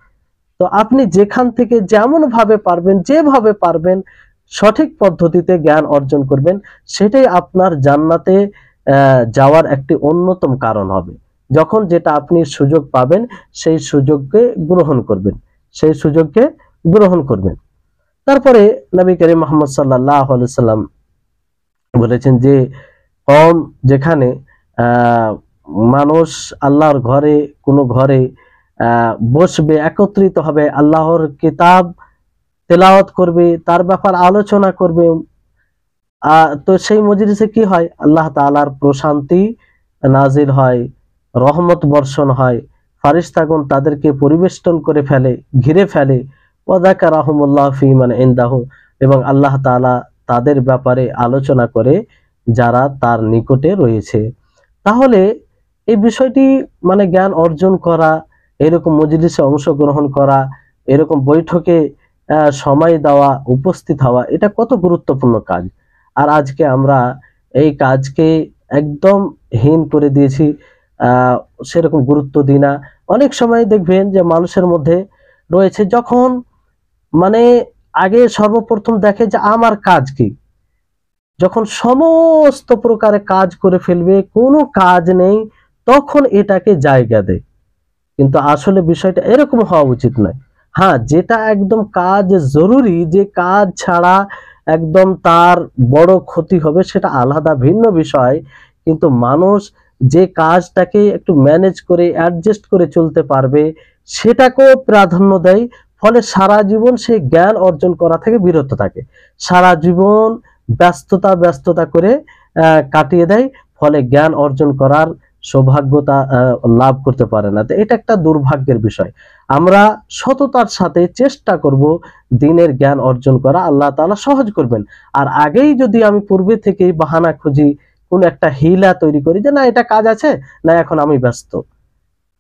তো আপনি যেখান থেকে যেমন ভাবে পারবেন, যেভাবে পারবেন, সঠিক পদ্ধতিতে জ্ঞান অর্জন করবেন, সেটাই আপনার জান্নাতে যাওয়ার একটি অন্যতম কারণ হবে। যখন যেটা আপনি সুযোগ পাবেন, সেই সুযোগকে গ্রহণ করবেন। তারপরে নবী করিম মুহাম্মদ সাল্লাল্লাহু আলাইহি সাল্লাম বলেছেন যে যেখানে মানুষ আল্লাহর ঘরে, কোনো ঘরে বসবে, একত্রিত হবে, আল্লাহর কিতাব তেলাওয়াত করবে, তার ব্যাপার আলোচনা করবে, তো সেই মজলিসে কি হয়? আল্লাহ তাআলার প্রশান্তি নাজিল হয়, রহমত বর্ষণ হয়, ফারিস্তাগণ তাদেরকে পরিবেষ্টন করে ফেলে, ঘিরে ফেলে, ওয়া যাকারাহুমুল্লাহু ফী মান ইনদাহু, এবং আল্লাহ তাআলা তাদের ব্যাপারে আলোচনা করে যারা তার নিকটে রয়েছে। তাহলে এই বিষয়টি মানে জ্ঞান অর্জন করা, এরকম মজলিসে অংশগ্রহণ করা, এরকম বৈঠকে সময় দেওয়া, উপস্থিত হওয়া, এটা কত গুরুত্বপূর্ণ কাজ। আর আজকে আমরা এই কাজকে একদম হীন করে দিয়েছি, সেরকম গুরুত্ব দিই না। অনেক সময় দেখবেন যে মানুষের মধ্যে রয়েছে, যখন মানে আগে সর্বপ্রথম দেখে যে আমার কাজ কি, যখন সমস্ত প্রকারে কাজ করে ফেলবে, কোনো কাজ নেই, তখন এটাকে জায়গা দেয়। কিন্তু আসলে বিষয়টা এরকম হওয়া উচিত নয়। হ্যাঁ, যেটা একদম কাজ জরুরি, যে কাজ ছাড়া একদম তার বড় ক্ষতি হবে, সেটা আলাদা ভিন্ন বিষয়। কিন্তু মানুষ যে কাজটাকে একটু ম্যানেজ করে অ্যাডজাস্ট করে চলতে পারবে, সেটাকেও প্রাধান্য দেয়। ফলে সারা জীবন সে জ্ঞান অর্জন করা থেকে বিরত থাকে, সারা জীবন ব্যস্ততা করে কাটিয়ে দেয়। ফলে জ্ঞান অর্জন করার সৌভাগ্যতা লাভ করতে পারে না। তো এটা একটা দুর্ভাগ্যের বিষয়। আমরা সততার সাথে চেষ্টা করব দিনের জ্ঞান অর্জন করা, আল্লাহ তাআলা সহজ করবেন। আর আগেই যদি আমি পূর্বে থেকেই বাহানা খুঁজি, কোন একটা হিলা তৈরি করি যে না এটা কাজ আছে, না এখন আমি ব্যস্ত,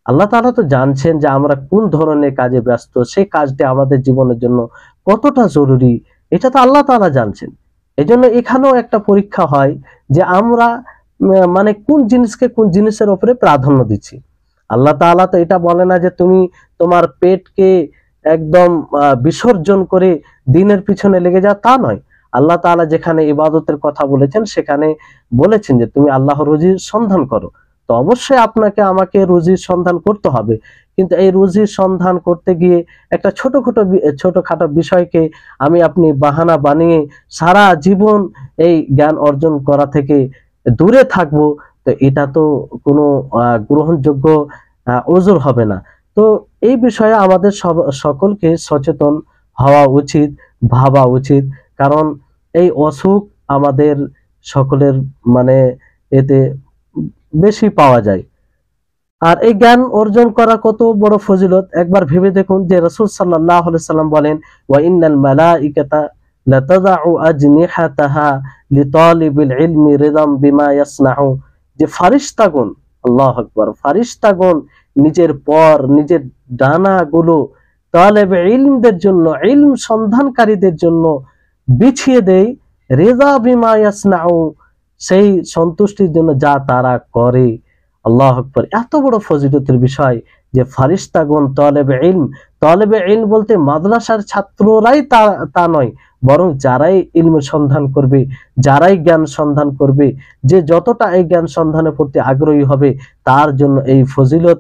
আল্লাহ তাআলা তো জানছেন যে আমরা কোন ধরনের কাজে ব্যস্ত, সেই কাজটি আমাদের জীবনের জন্য কতটা জরুরি, এটা তো আল্লাহ তাআলা জানছেন। এজন্য এখানেও একটা পরীক্ষা হয় যে আমরা মানে কোন জিনিসকে কোন জিনিসের উপরে প্রাধান্য দিচ্ছি। আল্লাহ তাআলা তো এটা বলে না যে তুমি তোমার পেটকে একদম বিসর্জন করে দিনের পিছনে লেগে যাও, তা নয়। আল্লাহ তাআলা যেখানে ইবাদতের কথা বলেছেন, সেখানে বলেছেন যে তুমি আল্লাহর রুজির সন্ধান করো। তো অবশ্যই আপনাকে আমাকে রুজির সন্ধান করতে হবে, কিন্তু এই রুজির সন্ধান করতে গিয়ে একটা ছোটখাটো বিষয়কে আপনি বাহানা বানিয়ে সারা জীবন এই জ্ঞান অর্জন করা থেকে দূরে থাকবো, তো এটা তো কোনো গ্রহণযোগ্য ওজোর হবে না। তো এই বিষয়ে আমাদের সকলকে সচেতন হওয়া উচিত, ভাবা উচিত। কারণ এই অসুখ আমাদের সকলের মানে এতে বেশি পাওয়া যায়। আর এই জ্ঞান অর্জন করা কত বড় ফজিলত, একবার ভেবে দেখুন যে রাসূল সাল্লাল্লাহু আলাইহি সাল্লাম বলেন, ওয়া ইন্নাল মালাইকাতা লাতাদাউ আজনিহাতাহা লিতালিবিল ইলমি রিদাম বিমা ইয়াসনাউ, যে ফারিস্তাগণ, আল্লাহু আকবার, ফারিস্তাগণ নিজের ডানাগুলো তালেবে ইলমদের জন্য, ইলম সন্ধানকারীদের জন্য বিছিয়ে দেয়, রিদা বিমা ইয়াসনাউ, সেই সন্তুষ্টির জন্য যা তারা করে। আল্লাহু আকবার, এত বড় ফজিলতের বিষয় যে ফারিস্তাগণ তালেবে ইলম বলতে মাদ্রাসার ছাত্ররাই তা নয়, বরং যারাই ইলম সন্ধান করবে, যারাই জ্ঞান সন্ধান করবে, যে যতটা এই জ্ঞান সন্ধানের প্রতি আগ্রহী হবে, তার জন্য এই ফজিলত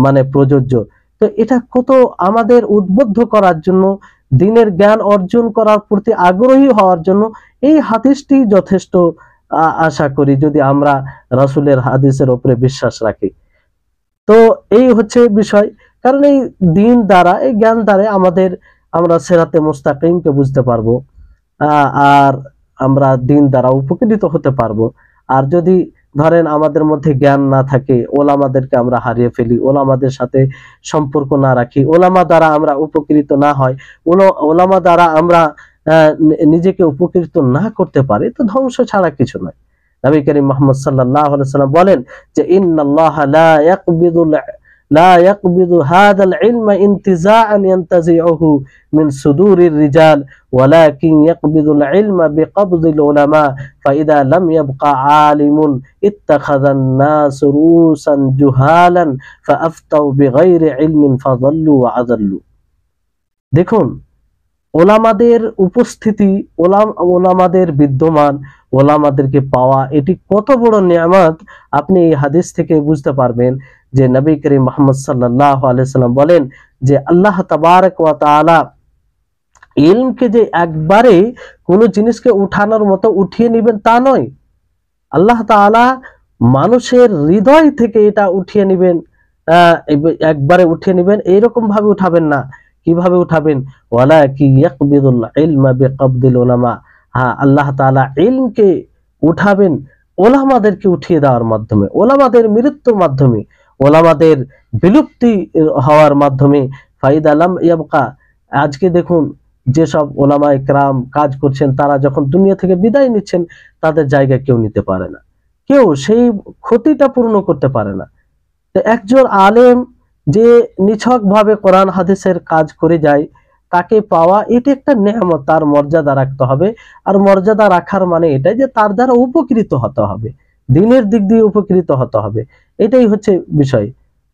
মানে প্রযোজ্য। তো এটা কত আমাদের উদ্বুদ্ধ করার জন্য, দিনের জ্ঞান অর্জন করার প্রতি আগ্রহী হওয়ার জন্য এই হাদিসটি যথেষ্ট। আশা করি যদি আমরা রাসূলের হাদিসের উপরে বিশ্বাস রাখি। তো এই হচ্ছে বিষয়। কারণ এই দিন দ্বারা, এই জ্ঞান দ্বারা আমরা সিরাতে মুস্তাকিমকে বুঝতে পারবো, আর আমরা দিন দ্বারা উপকৃত হতে পারবো। আর যদি ধরেন আমাদের মধ্যে জ্ঞান না থাকে, ওলামাদেরকে আমরা হারিয়ে ফেলি, ওলামাদের সাথে সম্পর্ক না রাখি, ওলামা দ্বারা আমরা উপকৃত না হয়, ওলামা দ্বারা আমরা নিজেকে উপকৃত না করতে পারি, তো ধ্বংস ছাড়া কিছু নয়। নবী করিম মুহাম্মদ সাল্লাল্লাহু আলাইহি ওয়াসাল্লাম বলেন যে ইন্নাল্লাহা লা ইয়াকবিদু হাদাল ইলমা ইনতিজাআন ইয়ানতাজিউহু মিন সুদুরির রিজাল ওয়ালাকিন ইয়াকবিদুল ইলমা বিকবদিল উলামা ফাইদা লাম ইয়াবকা আলিমুন ইত্তাখাযান নাস রুসান জুহালান ফাআফতাউ বিগাইরি ইলমিন ফাযাল্লু ওয়া আযাল্লু। দেখুন, ওলামাদের উপস্থিতি, ওলামাদের বিদ্যমান, ওলামাদেরকে পাওয়া, এটি কত বড় নিয়ামত আপনি এই হাদিস থেকে বুঝতে পারবেন। যে নবী করিম মুহাম্মদ সাল্লাল্লাহু আলাইহি সাল্লাম বলেন যে আল্লাহ তাবারক ওয়া তাআলা ইলমকে যে একবারে কোনো জিনিসকে উঠানোর মতো উঠিয়ে নেবেন তা নয়, আল্লাহ তাআলা মানুষের হৃদয় থেকে এটা উঠিয়ে নেবেন, একবারে উঠিয়ে নেবেন, এইরকম ভাবে উঠাবেন না। কিভাবে উঠাবেন? ওয়ালাকি ইয়াকবিদুল ইলমা বিকবদিল উলামা, হ্যাঁ, আল্লাহ তাআলা ইলমকে উঠাবেন ওলামাদেরকে উঠিয়ে দেওয়ার মাধ্যমে, ওলামাদের মৃত্যুর মাধ্যমে, ওলামাদের বিলুপ্তি হওয়ার মাধ্যমে। ফাইদা লাম ইয়াবকা, আজকে দেখুন যেসব ওলামা ইকরাম কাজ করছেন, তারা যখন দুনিয়া থেকে বিদায় নিচ্ছেন, তাদের জায়গা কেউ নিতে পারে না, কেউ সেই ক্ষতিটা পূর্ণ করতে পারে না। তো একজন আলেম যে নিছকভাবে কোরআন হাদিসের কাজ করে যায়, তাকে পাওয়া এটি একটা নেয়ামত, তার মর্যাদা রাখতে হবে। আর মর্যাদা রাখার মানে এটাই যে তার দ্বারা উপকৃত হতে হবে, দিনের দিক দিয়ে উপকৃত হতে হবে, এটাই হচ্ছে বিষয়।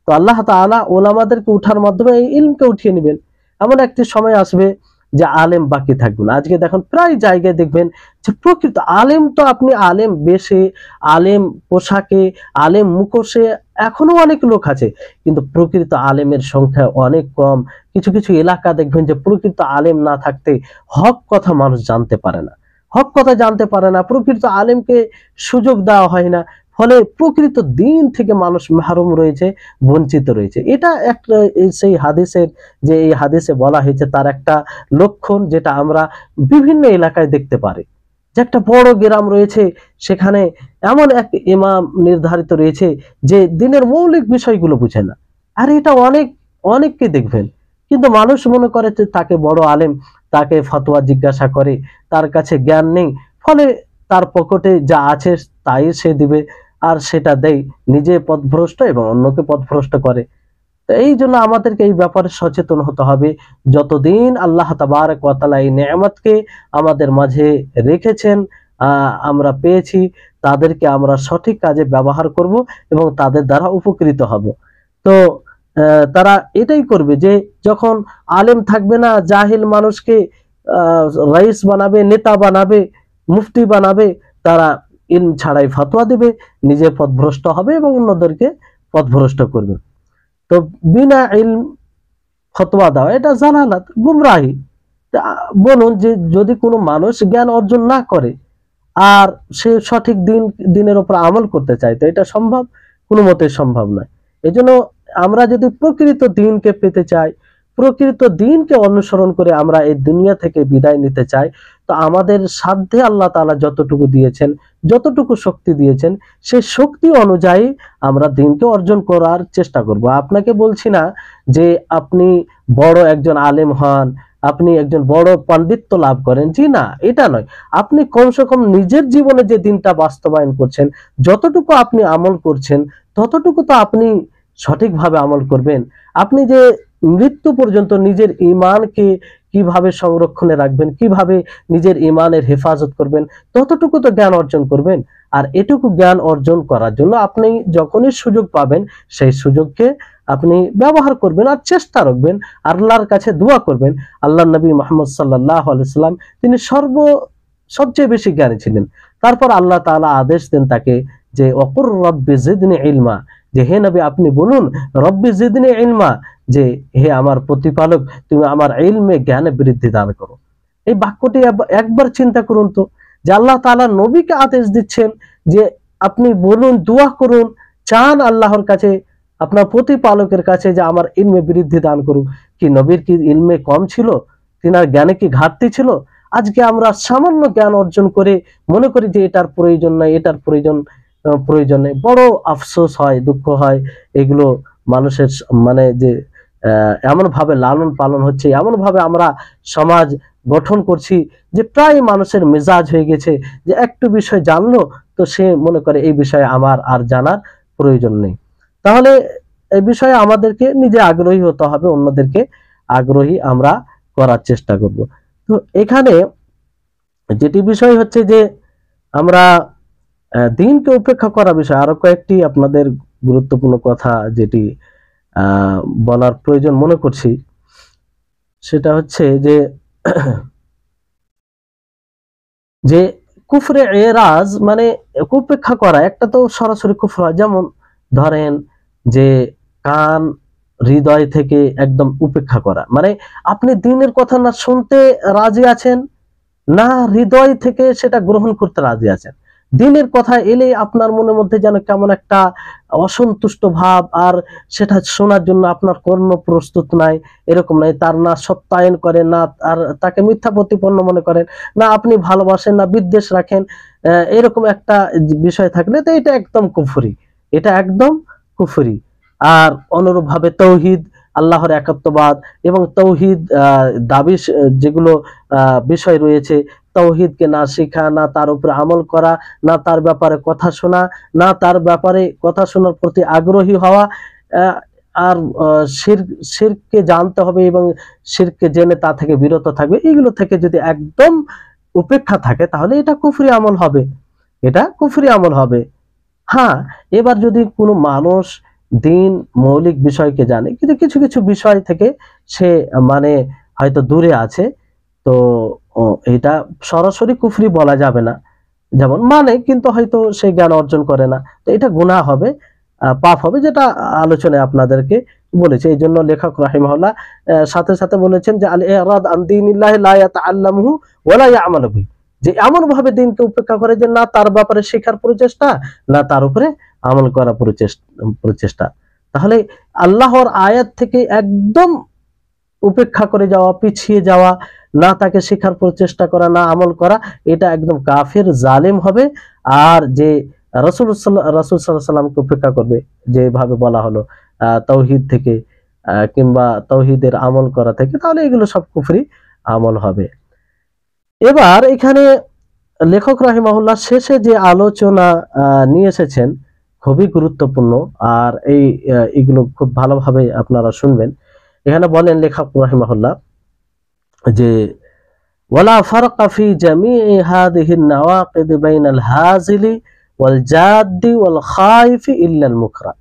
তো আল্লাহ তাআলা ওলামাদেরকে উঠার মাধ্যমে এই ইলমকে উঠিয়ে নেবেন। এমন একটি সময় আসবে যে আলেম বাকি থাকবে না। আজকে দেখুন প্রায় জায়গায় দেখবেন যে প্রকৃত আলেম, তো আপনি আলেম বেশে, আলেম পোশাকে, আলেম মুখোশে এখনো অনেক লোক আছে, কিন্তু প্রকৃত আলেমের সংখ্যা অনেক কম। কিছু কিছু এলাকা দেখবেন যে প্রকৃত আলেম না থাকতে হক কথা মানুষ জানতে পারে না, হক কথা জানতে পারে না, প্রকৃত আলেমকে সুযোগ দেওয়া হয় না, ফলে প্রকৃত দিন থেকে মানুষ মাহরুম রয়েছে, বঞ্চিত রয়েছে। এটা একটা সেই হাদিসের, যে এই হাদিসে বলা হয়েছে তার একটা লক্ষণ, যেটা আমরা বিভিন্ন এলাকায় দেখতে পারি। যে একটা বড় গ্রাম রয়েছে, সেখানে এমন এক ইমাম নির্ধারিত রয়েছে যে দিনের মৌলিক বিষয়গুলো বুঝে না। আর এটা অনেককে দেখবেন, কিন্তু মানুষ মনে করে যে তাকে বড় আলেম, তাকে ফতোয়া জিজ্ঞাসা করে, তার কাছে জ্ঞান নেই, ফলে তার পকেটে যা আছে তাই সে দিবে, আর সেটা দেয়, নিজে পথভ্রষ্ট এবং অন্যকে পথভ্রষ্ট করে। তো এই জন্য আমাদেরকে এই ব্যাপারে সচেতন হতে হবে। যতদিন আল্লাহ তাবারক ওয়া তাআলা এই নেয়ামতকে আমাদের মাঝে রেখেছেন, আমরা পেয়েছি, তাদেরকে আমরা সঠিক কাজে ব্যবহার করব এবং তাদের দ্বারা উপকৃত হব। তো তারা এটাই করবে যে যখন আলেম থাকবে না, জাহিল মানুষকে রাইস বানাবে, নেতা বানাবে, মুফতি বানাবে, তারা ইলম ছাড়াই ফতোয়া দেবে, নিজে পথভ্রষ্ট হবে এবং অন্যদেরকে পথভ্রষ্ট করবে। তো বিনা ইলম ফতোয়া দেওয়া এটা জালালাত, গুমরাহি। বলুন যে যদি কোনো মানুষ জ্ঞান অর্জন না করে আর সে সঠিক দিনের উপর আমল করতে চায়, তো এটা সম্ভব? কোনো মতে সম্ভব নয়। এই জন্য আমরা যদি প্রকৃত দিনকে পেতে চাই, প্রকৃত দিনকে অনুসরণ করে আমরা এই দুনিয়া থেকে বিদায় নিতে চাই, তো আমাদের সাধ্যে আল্লাহ তাআলা যতটুকু দিয়েছেন, যতটুকু শক্তি দিয়েছেন, সেই শক্তি অনুযায়ী আমরা দিনকে অর্জন করার চেষ্টা করব। আপনাকে বলছি না যে আপনি বড় একজন আলেম হন, আপনি একজন বড় পাণ্ডিত্য লাভ করেন, জি না, এটা নয়। আপনি কমসে কম নিজের জীবনে যে দিনটা বাস্তবায়ন করছেন, যতটুকু আপনি আমল করছেন, ততটুকু তো আপনি সঠিকভাবে আমল করবেন। আপনি যে মৃত্যু পর্যন্ত নিজের ঈমানকে কিভাবে সংরক্ষণে রাখবেন, কিভাবে নিজের ঈমানের হেফাজত করবেন, ততটুকু তো জ্ঞান অর্জন করবেন। আর এটুকু জ্ঞান অর্জন করার জন্য আপনি যখনই সুযোগ পাবেন, সেই সুযোগকে আপনি ব্যবহার করবেন আর চেষ্টা রাখবেন, আল্লাহর কাছে দোয়া করবেন। আল্লাহর নবী মুহাম্মদ সাল্লাল্লাহু আলাইহি সাল্লাম তিনি সবচেয়ে বেশি জ্ঞানী ছিলেন। তারপর আল্লাহ তাআলা আদেশ দেন তাকে যে ওয়াকুর রব্বি জিদনি ইলমা, যে হে নবী আপনি বলুন রব্বি জিদনি ইলমা, যে হে আমার প্রতিপালক তুমি আমার ইলমে জ্ঞানে বৃদ্ধি দান করো। এই বাক্যটি একবার চিন্তা করুন তো, যে আল্লাহ তাআলা নবীকে আদেশ দিচ্ছেন যে আপনি বলুন, দোয়া করুন, চান আল্লাহর কাছে, আপনার প্রতিপালকের কাছে যে আমার ইলমে বৃদ্ধি দান করুন। কি নবীর কি ইলমে কম ছিল? তিনার জ্ঞানে কি ঘাটতি ছিল? আজকে আমরা সামান্য জ্ঞান অর্জন করে মনে করি যে এটার প্রয়োজন নাই, এটার প্রয়োজন নেই। বড় আফসোস হয়, দুঃখ হয়। এগুলো মানুষের মানে যে এমন ভাবে লালন পালন হচ্ছে, এমন ভাবে আমরা সমাজ গঠন করছি যে প্রায় মানুষের মেজাজ হয়ে গেছে যে একটু বিষয় জানলো তো সে মনে করে এই বিষয়ে আমার আর জানার প্রয়োজন নেই। তাহলে এই বিষয়ে আমাদেরকে নিজে আগ্রহী হতে হবে, অন্যদেরকে আগ্রহী আমরা করার চেষ্টা করব। তো এখানে যেটি বিষয় হচ্ছে যে আমরা দিনকে উপেক্ষা করা বিষয় আরো কয়েকটি আপনাদের গুরুত্বপূর্ণ কথা যেটি বলার প্রয়োজন মনে করছি, সেটা হচ্ছে যে যে কুফরে এরাজ মানে উপেক্ষা করা, একটা তো সরাসরি কুফর হয়, যেমন ধরেন যে কান হৃদয় থেকে একদম উপেক্ষা করা, মানে আপনি দিনের কথা না শুনতে রাজি আছেন, না হৃদয় থেকে সেটা গ্রহণ করতে রাজি আছেন। দিনের কথা এলে আপনার মনের মধ্যে যেন কেমন একটা অসন্তুষ্ট ভাব, আর সেটা শোনার জন্য আপনার কর্ণ প্রস্তুত নাই, এরকম নাই। তার না সত্যায়ন করেন, না আর তাকে মিথ্যা প্রতিপন্ন মনে করেন, না আপনি ভালোবাসেন, না বিদ্বেষ রাখেন, এরকম একটা বিষয় থাকলে তো এটা একদম কুফরি, এটা একদম কুফরি। আর অনুরূপভাবে তৌহিদ, আল্লাহর একাত্মবাদ এবং তৌহিদ দাবি যেগুলো বিষয় রয়েছে, তৌহিদকে না শেখা, না তার উপরে আমল করা, না তার ব্যাপারে কথা শোনা, না তার ব্যাপারে কথা শোনার প্রতি আগ্রহী হওয়া, আর শিরককে জানতে হবে এবং শিরককে জেনে তা থেকে বিরত থাকবে, এগুলো থেকে যদি একদম উপেক্ষা থাকে তাহলে এটা কুফরি আমল হবে, এটা কুফরি আমল হবে। হ্যাঁ, এবার যদি কোনো মানুষ দিন মৌলিক বিষয়কে জানে কিন্তু কিছু কিছু বিষয় থেকে সে মানে হয়তো দূরে আছে, তো এটা সরাসরি কুফরি বলা যাবে না, যেমন মানে কিন্তু হয়তো সে জ্ঞান অর্জন করে না, তো এটা গুনাহ হবে, পাপ হবে, যেটা আলোচনায় আপনাদেরকে বলেছে। এই জন্য লেখক রাহিমাহুল্লাহ সাথে সাথে বলেছেন যে আল ইরাদ আন দীনিল্লাহি লা ইয়াতাআল্লামুহু ওয়া লা ইয়ামালু বিহি, যে এমন ভাবে দিনকে উপেক্ষা করে যে না তার ব্যাপারে শেখার প্রচেষ্টা, না তার উপরে আমল করার প্রচেষ্টা। তাহলে আল্লাহর আয়াত থেকে একদম উপেক্ষা করে যাওয়া, পিছিয়ে যাওয়া, না তাকে শেখার প্রচেষ্টা করা, না আমল করা, এটা একদম কাফির জালেম হবে। আর যে রাসূল সাল্লাল্লাহু আলাইহি সাল্লামকে উপেক্ষা করবে, যেভাবে বলা হলো তাওহীদ থেকে কিংবা তাওহীদের আমল করা থেকে, তাহলে এগুলো সব কুফরি আমল হবে। এবার এখানে লেখক রাহিমাহুল্লাহ শেষে যে আলোচনা নিয়ে এসেছেন খুবই গুরুত্বপূর্ণ, আর এইগুলো খুব ভালোভাবে আপনারা শুনবেন। এখানে বলেন লেখক রাহিমাহুল্লাহ যে ওয়ালা ফারকা ফি জামিই হাযিহিন নাওয়াকিদ বাইনাল হাজিলি ওয়াল জাদ্দি ওয়াল খাইফি ইল্লাল মুকরা,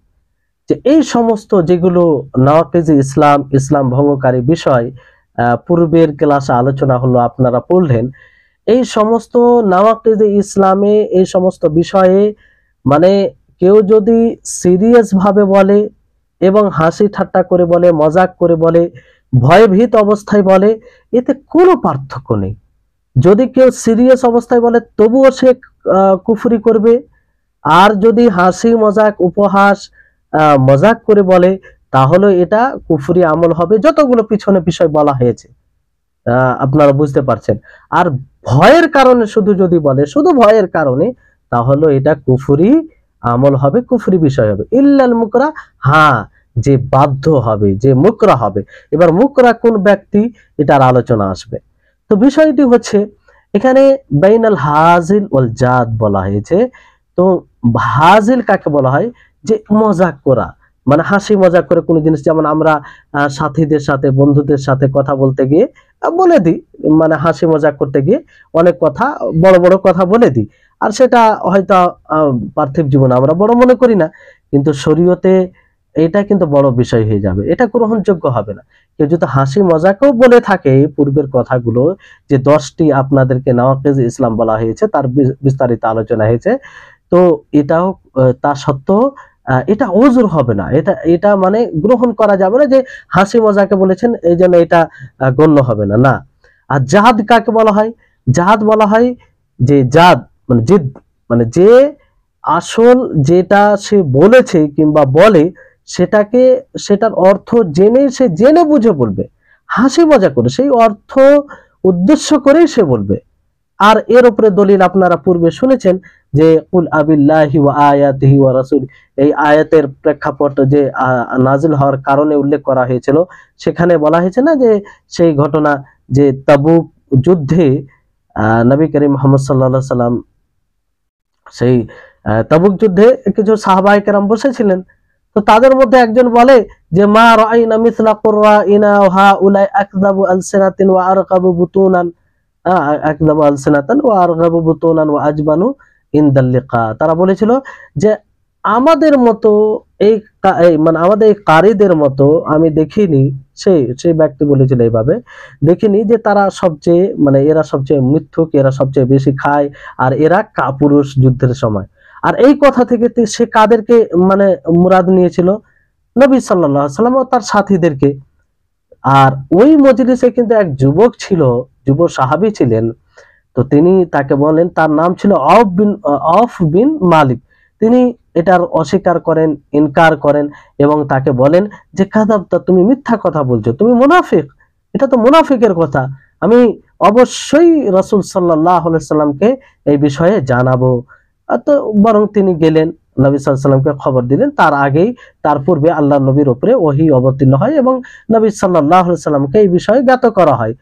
যে এই সমস্ত যেগুলো নাওয়াকিজ ইসলাম ভঙ্গকারী বিষয় পূর্বের ক্লাসে আলোচনা হলো, আপনারা পড়লেন। এই সমস্ত নাওয়াকিজ ইসলামে এই সমস্ত বিষয়ে মানে কেউ যদি সিরিয়াস ভাবে বলে এবং হাসি ঠাট্টা করে বলে, মজাক করে বলে, ভয়ভীত অবস্থায় বলে, এতে কোনো পার্থক্য নেই। যদি কেউ সিরিয়াস অবস্থায় বলে তবুও সে কুফরি করবে, আর যদি হাসি মজাক উপহাস মজাক করে বলে তাহলে এটা কুফরি আমল হবে। যতগুলো পিছনে বিষয় বলা হয়েছে আপনারা বুঝতে পারছেন। আর ভয়ের কারণে শুধু যদি বলে, শুধু ভয়ের কারণে, তাহলে এটা কুফরি আমল হবে, কুফরি বিষয় হবে। ইল্লাল মুকরা, হ্যাঁ, যে বাধ্য হবে, যে মুকরা হবে। এবার মুকরা কোন ব্যক্তি, এটার আলোচনা আসবে। তো বিষয়টি হচ্ছে এখানে বাইনাল হাজিল ওয়াল জাদ বলা হয়েছে। তো হাজিল কাকে বলা হয়? যে মজাক করা, মানে হাসি মজাক করে কোনো জিনিস, যেমন আমরা সাথীদের সাথে, বন্ধুদের সাথে কথা বলতে গিয়ে বলে দিই, মানে হাসি মজাক করতে গিয়ে অনেক কথা, বড় বড় কথা বলে দিই, আর সেটা হয়তো পার্থিব জীবনে আমরা বড় মনে করি না, কিন্তু শরীয়তে এটা কিন্তু বড় বিষয় হয়ে যাবে, এটা গ্রহণযোগ্য হবে না। কেউ যদি হাসি মজাকেও বলে থাকে পূর্বের কথাগুলো, যে 10টি আপনাদেরকে নাওয়াকিজ ইসলাম বলা হয়েছে, তার বিস্তারিত আলোচনা হয়েছে, তো এটাও তা সত্ত্বেও এটা ওযর হবে না, এটা মানে গ্রহণ করা যাবে না যে হাসি মজাকে বলেছেন এই জন্য এটা গণ্য হবে না, না। আর জাহাদ কাকে বলা হয়? জাহাদ বলা হয় যে জাদ মানে জিদ, মানে যে আসল যেটা সে বলেছে কিংবা বলে সেটার অর্থ জেনে, সে জেনে বুঝে বলবে, হাসি মজা করে সেই অর্থ উদ্দেশ্য করেই সে বলবে। আর এর উপরে দলিল আপনারা পূর্বে শুনেছেন যে কুল আবিল্লাহি ওয়া আয়াতিহি ওয়া রাসূল, এই আয়াতের প্রেক্ষাপট যে নাজিল হওয়ার কারণে উল্লেখ করা হয়েছিল, সেখানে বলা হয়েছে না যে সেই ঘটনা যে তাবুক যুদ্ধে নবী করিম মুহাম্মদ সাল্লাল্লাহু আলাইহি সাল্লাম সেই তাবুক যুদ্ধে কিছু সাহাবায়ে কেরাম বসেছিলেন, তো তাদের মধ্যে একজন বলে যে মা রাআইনা মিসলা কুররাইনা ওয়া হাউলাই আকযাবু আলসিনাতিন ওয়া আরকাবু বুতুনান, আকযাবু আলসিনাতান ওয়া আরগাবু বুতুনান ওয়া আজবানু ইনদাল লিকা। তারা বলেছিল যে আমাদের মতো মানে আমাদের এই কারীদের মতো আমি দেখিনি, সেই ব্যক্তি বলেছিল এইভাবে, দেখিনি যে তারা সবচেয়ে, মানে এরা সবচেয়ে মিথ্যুক, এরা সবচেয়ে বেশি খায়, আর এরা কাপুরুষ যুদ্ধের সময়। আর এই কথা থেকে সে কাদেরকে মানে মুরাদ নিয়েছিল? নবী সাল্লাল্লাহু আলাইহি ওয়াসাল্লাম ও তার সাথীদেরকে। আর ওই মজলিসে কিন্তু এক যুবক ছিল, যুব সাহাবী ছিলেন, তো তিনি তাকে বলেন, তার নাম ছিল অফ বিন মালিক। তিনি এটার অস্বীকার করেন, ইনকার করেন, এবং তাকে বলেন যে কাযাবতা, তুমি মিথ্যা কথা বলছো, তুমি মুনাফিক, এটা তো মুনাফিকের কথা, আমি অবশ্যই রাসূল সাল্লাল্লাহু আলাইহি সাল্লামকে এই বিষয়ে জানাবো। তো বরং তিনি গেলেন, নবী সাল্লাল্লাহু আলাইহি সাল্লামকে খবর দিলেন। তার আগেই, তার পূর্বে আল্লাহর নবীর উপরে ওহী অবতীর্ণ হয় এবং নবী সাল্লাল্লাহু আলাইহি সাল্লামকে এই বিষয়ে জ্ঞাত করা হয়।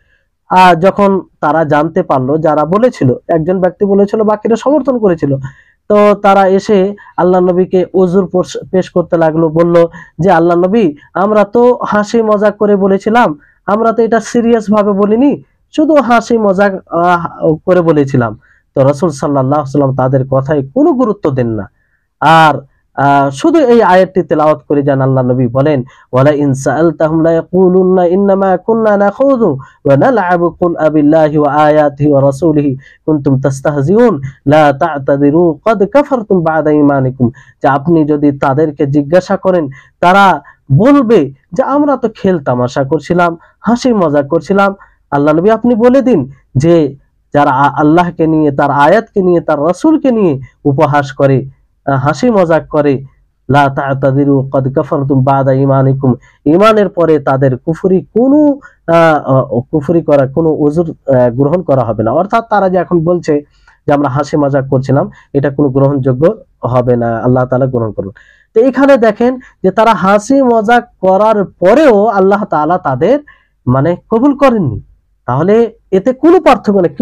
যখন তারা জানতে পারলো, যারা বলেছিল, একজন ব্যক্তি বলেছিল, বাকিরা সমর্থন করেছিল, তো তারা এসে আল্লাহ নবীকে উযর পেশ করতে লাগলো, বলল যে আল্লাহ নবী, আমরা তো হাসি মজাক করে বলেছিলাম, আমরা তো এটা সিরিয়াস ভাবে বলিনি, শুধু হাসি মজাক করে বলেছিলাম। তো রাসূল সাল্লাল্লাহু আলাইহি ওয়াসাল্লাম তাদের কথায় কোনো গুরুত্ব দেন না, আর শুধু এই আয়াতটি তেলাওয়াত করে যান, আল্লাহ নবী বলেন ওয়ালা ইন সাআলতাহুম লা ইয়াকুলুন্না ইন্নামা কুননা নাখুযু ওয়া নালআবু কুল আবিল্লাহি ওয়া আয়াতিহি ওয়া রাসূলিহি কুনতুম তাস্তাহজিউন লা তা'তাযিরু ক্বাদ কাফারতুম বা'দা ঈমানিকুম। যে আপনি যদি তাদেরকে জিজ্ঞাসা করেন, তারা বলবে যে আমরা তো খেল তামাশা করছিলাম, হাসি মজাক করছিলাম। আল্লাহ নবী আপনি বলে দিন যে যারা আল্লাহকে নিয়ে, তার আয়াতকে নিয়ে, তার রাসূলকে নিয়ে উপহাস করে, হাসি মজাক করে, লা তা'তাযিরু ক্বাদ কাফারতুম বা'দা ঈমানিকুম, ঈমানের পরে তাদের কুফরি করা কোনো উযর গ্রহণ করা হবে না। অর্থাৎ তারা যে এখন বলছে যে আমরা হাসি মজাক করছিলাম, এটা কোনো গ্রহণযোগ্য হবে না, আল্লাহ তাআলা গ্রহণ করবেন। তো এখানে দেখেন যে তারা হাসি মজাক করার পরেও আল্লাহ তাআলা তাদের মানে কবুল করেননি। তাহলে এতে কোনো পার্থক্য নেই।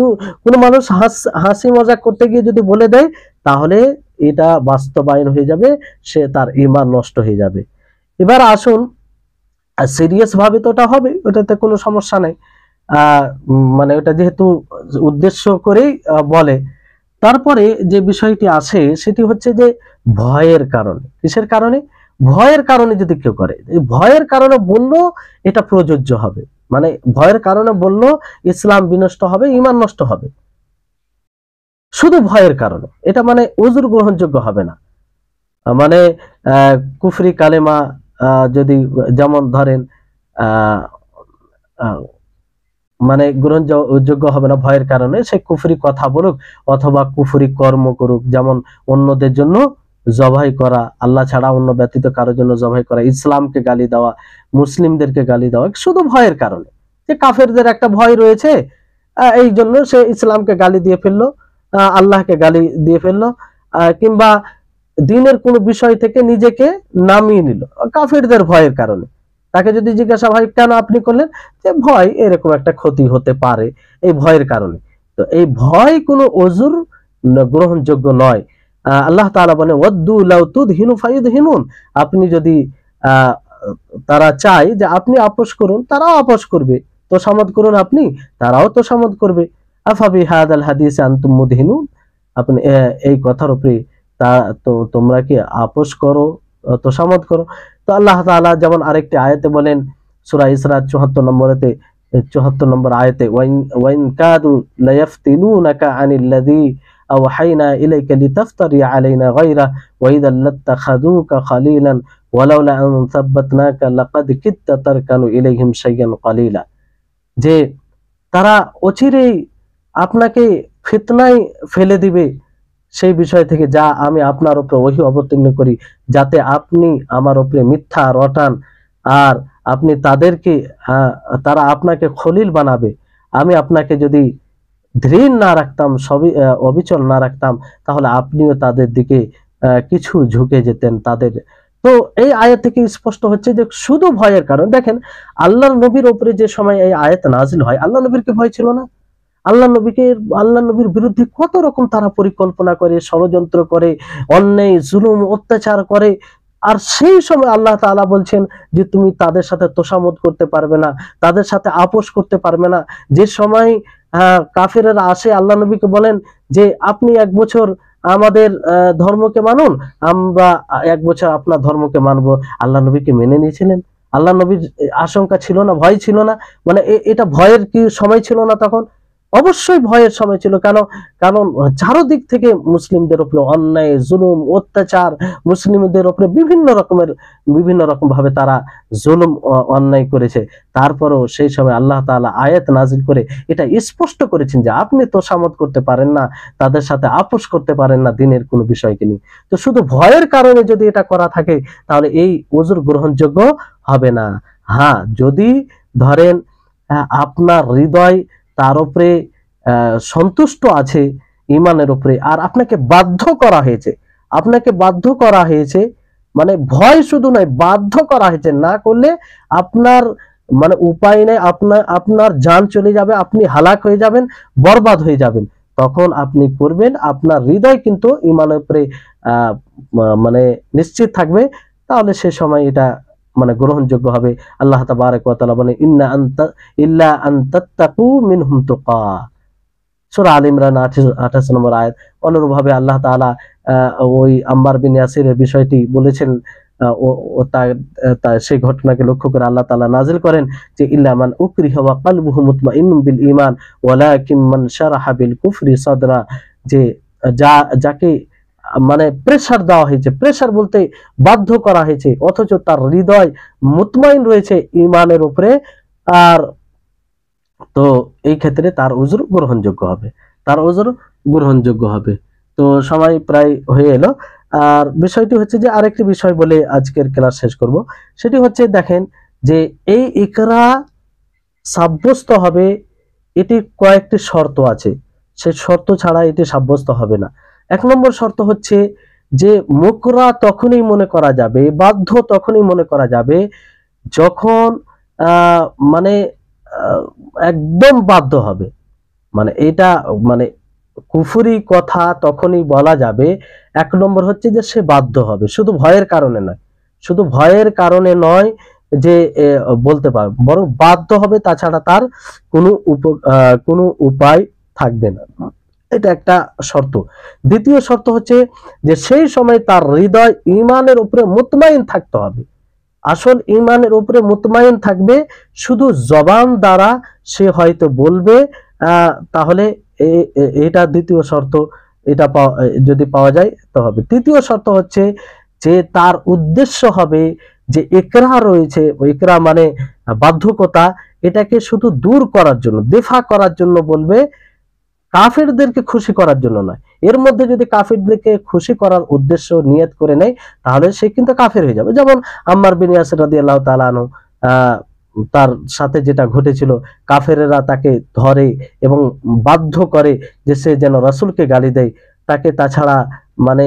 কোনো মানুষ হাসি মজাক করতে গিয়ে যদি বলে দেয়, তাহলে এটা বাস্তবায়ন হয়ে যাবে, সে তার ঈমান নষ্ট হয়ে যাবে। এবার আসুন, সিরিয়াস ভাবে তো ওটা হবে, ওটাতে কোনো সমস্যা নাই। মানে ওটা যেহেতু উদ্দেশ্য করেই বলে। তারপরে যে বিষয়টি আসে সেটি হচ্ছে যে ভয়ের কারণে। কিসের কারণে? ভয়ের কারণে যদি কেউ করে, এই ভয়ের কারণে বললো এটা প্রযোজ্য হবে। মানে ভয়ের কারণে বললো ইসলাম বিনষ্ট হবে, ঈমান নষ্ট হবে, শুধু ভয়ের কারণে, এটা মানে উযর গ্রহণযোগ্য হবে না। মানে কুফরি কালেমা যদি, যেমন ধরেন মানে গ্রহণযোগ্য হবে না ভয়ের কারণে, সে কুফরি কথা বলুক অথবা কুফরি কর্ম করুক। যেমন অন্যদের জন্য জবাই করা, আল্লাহ ছাড়া অন্য ব্যতীত কারোর জন্য জবাই করা, ইসলামকে গালি দেওয়া, মুসলিমদেরকে গালি দেওয়া, শুধু ভয়ের কারণে, যে কাফেরদের একটা ভয় রয়েছে, এই জন্য সে ইসলামকে গালি দিয়ে ফেললো, আল্লাহকে গালি দিয়ে ফেললো, কিংবা দিনের কোনো বিষয় থেকে নিজেকে নামিয়ে নিল কাফেরদের ভয়ের কারণে। তাকে যদি জিজ্ঞাসা, ভাই কেন আপনি করলেন? যে ভয়, এরকম একটা ক্ষতি হতে পারে, এই ভয়ের কারণে। তো এই ভয় কোনো উযর গ্রহণযোগ্য নয়। আল্লাহ তাআলা বলেন ওয়াদ্দু লাউ তুদহিনু ফায়ুদহিনুন, আপনি যদি তারা চায় যে আপনি আপোষ করুন, তারাও আপোষ করবে, তোষামত করুন আপনি, তারাও তোষামত করবে। আফা বিহাদাল হাদিস আনতুম মুদহিনুন, আপনি এই কথার উপরে তো তোমরা কি আপোষ করো, তোষামত করো? তো আল্লাহ তাআলা যেমন আরেকটি আয়াতে বলেন, সূরা ইসরা 74 নম্বর আয়াতে, ওয়াইন কাদু লায়াফতিনুনাকা আনিল্লাযী আওহাইনা ইলাইকা লিতাফতারি আলাইনা গায়রা ওয়া ইযাল লাত্তাখাযুকা খালিলান ওয়ালাউলা আন সাব্বাতনাকা লাকাদ কিত্তা তারকানু ইলাইহিম শাইয়ান কালিলা। যে তারা অচিরেই আপনাকে ফিতনায় ফেলে দিবে সেই বিষয় থেকে যা আমি আপনার উপরে ওহী অবতীর্ণ করি, যাতে আপনি আমার উপরে মিথ্যা রটান, আর আপনি তাদেরকে, তারা আপনাকে খলিল বানাবে। আমি আপনাকে যদি ধীর না রাখতাম, সবই অবিচল না রাখতাম, তাহলে আপনিও তাদের দিকে কিছু ঝুঁকে যেতেন তাদের। তো এই আয়াত থেকে স্পষ্ট হচ্ছে যে শুধু ভয়ের কারণ। দেখেন আল্লাহর নবীর উপরে যে সময় এই আয়াত নাজিল হয়, আল্লাহ নবীর কি ভয় ছিল না? আল্লাহ নবীর বিরুদ্ধে কত রকম তারা পরিকল্পনা করে, ষড়যন্ত্র করে, অন্যায় জুলুম অত্যাচার করে। আর সেই সময় আল্লাহ তাআলা বলছেন যে তুমি তাদের সাথে তোষামত করতে পারবে না, তাদের সাথে আপোষ করতে পারবে না। যে সময় কাফেরেরা আসে আল্লাহ নবীকে বলেন যে আপনি 1 বছর আমাদের ধর্মকে মানুন, আমরা 1 বছর আপনার ধর্মকে মানব। আল্লাহ নবীকে মেনে নিয়েছিলেন? আল্লাহ নবীর আশঙ্কা ছিল না, ভয় ছিল না? মানে এটা ভয়ের কি সময় ছিল না তখন? অবশ্যই ভয়ের সময় ছিল। কারণ চারদিক থেকে মুসলিমদের উপরে অন্যায় জুলুম অত্যাচার, মুসলিমদের উপরে বিভিন্ন রকম ভাবে তারা জুলুম অন্যায় করেছে। তারপরেও সেই সময় আল্লাহ তাআলা আয়াত নাজিল করে এটা স্পষ্ট করেছেন যে আপনি তোষামত করতে পারেন না, তাদের সাথে আপোষ করতে পারেন না দিনের কোনো বিষয়কে নিয়ে। তো শুধু ভয়ের কারণে যদি এটা করা থাকে, তাহলে এই উযর গ্রহণযোগ্য হবে না। হ্যাঁ, যদি ধরেন আপনার হৃদয় তার উপরে সন্তুষ্ট আছে ঈমানের উপরে, আর আপনাকে বাধ্য করা হয়েছে, মানে ভয় শুধু নয়, বাধ্য করা হয়েছে, না করলে আপনার মানে উপায় নেই, আপনার জান চলে যাবে, আপনি হালাক হয়ে যাবেন, বরবাদ হয়ে যাবেন, তখন আপনি করবেন। আপনার হৃদয় কিন্তু ঈমানের উপরে মানে নিশ্চিত থাকবে, তাহলে সে সময় এটা মানে গ্রহণযোগ্য হবে। আল্লাহ তাবারক ওয়া তাআলা বলেন ইল্লা আন তাত্তাকু মিনহুম তুকা, সূরা আল ইমরান 28 নম্বর আয়াত। অনুরূপভাবে আল্লাহ তাআলা ওই আম্মার বিন ইয়াসিরের বিষয়টি বলেছেন, সেই ঘটনাকে লক্ষ্য করে আল্লাহ তাআলা নাজিল করেন যে ইল্লা মান উকরিহা ওয়া কলবুহু মুতমাইন্নুন বিল ঈমান ওয়ালাকিন মান শারাহা বিল কুফরি সাদরা, যে যাকে মানে প্রেসার দেওয়া হয়েছে, প্রেসার বলতে বাধ্য করা হয়েছে, অথচ তার হৃদয় মুতমাইন রয়েছে ঈমানের উপরে, আর তো এই ক্ষেত্রে তার উজর গ্রহণযোগ্য হবে, তার উজর গ্রহণযোগ্য হবে। তো সময় প্রায় হয়ে এলো। আর বিষয়টি হচ্ছে যে আরেকটি বিষয় বলে আজকের ক্লাস শেষ করব, সেটি হচ্ছে দেখেন যে এই ইকরা সাব্যস্ত হবে, এটি কয়েকটি শর্ত আছে, সেই শর্ত ছাড়া এটি সাব্যস্ত হবে না। 1 নম্বর শর্ত হচ্ছে যে মুকরা তখনই মনে করা যাবে, বাধ্য তখনই মনে করা যাবে যখন মানে একদম বাধ্য হবে, মানে এটা মানে কুফরি কথা তখনই বলা যাবে। 1 নম্বর হচ্ছে যে সে বাধ্য হবে, শুধু ভয়ের কারণে নয়, শুধু ভয়ের কারণে নয় যে বলতে পারবে, বরং বাধ্য হবে, তাছাড়া তার কোনো উপায় থাকবে না, এটা একটা শর্ত। দ্বিতীয় শর্ত হচ্ছে যে সেই সময় তার হৃদয় ঈমানের উপরে মুতমাইন থাকতে হবে। আসল ঈমানের উপরে মুতমাইন থাকবে, শুধু জবান দ্বারা সে হয়তো বলবে, তাহলে এটা দ্বিতীয় শর্ত, এটা যদি পাওয়া যায় তো হবে। তৃতীয় শর্ত হচ্ছে যে তার উদ্দেশ্য হবে যে ইকরা রয়েছে, ইকরা মানে বাধ্যকতা, এটাকে শুধু দূর করার জন্য, দেফা করার জন্য বলবে, কাফেরদেরকে খুশি করার জন্য নয়। এর মধ্যে যদি কাফেরদেরকে খুশি করার উদ্দেশ্য নিয়ত করে নেয় তাহলে সে কিন্তু কাফের হয়ে যাবে। যেমন আম্মার বিন ইয়াসির রাদিয়াল্লাহু তাআলা আনহু, তার সাথে যেটা ঘটেছিল, কাফেরেরা তাকে ধরে এবং বাধ্য করে যে সে যেন রাসূলকে গালি দেয়, তাকে তাছাড়া মানে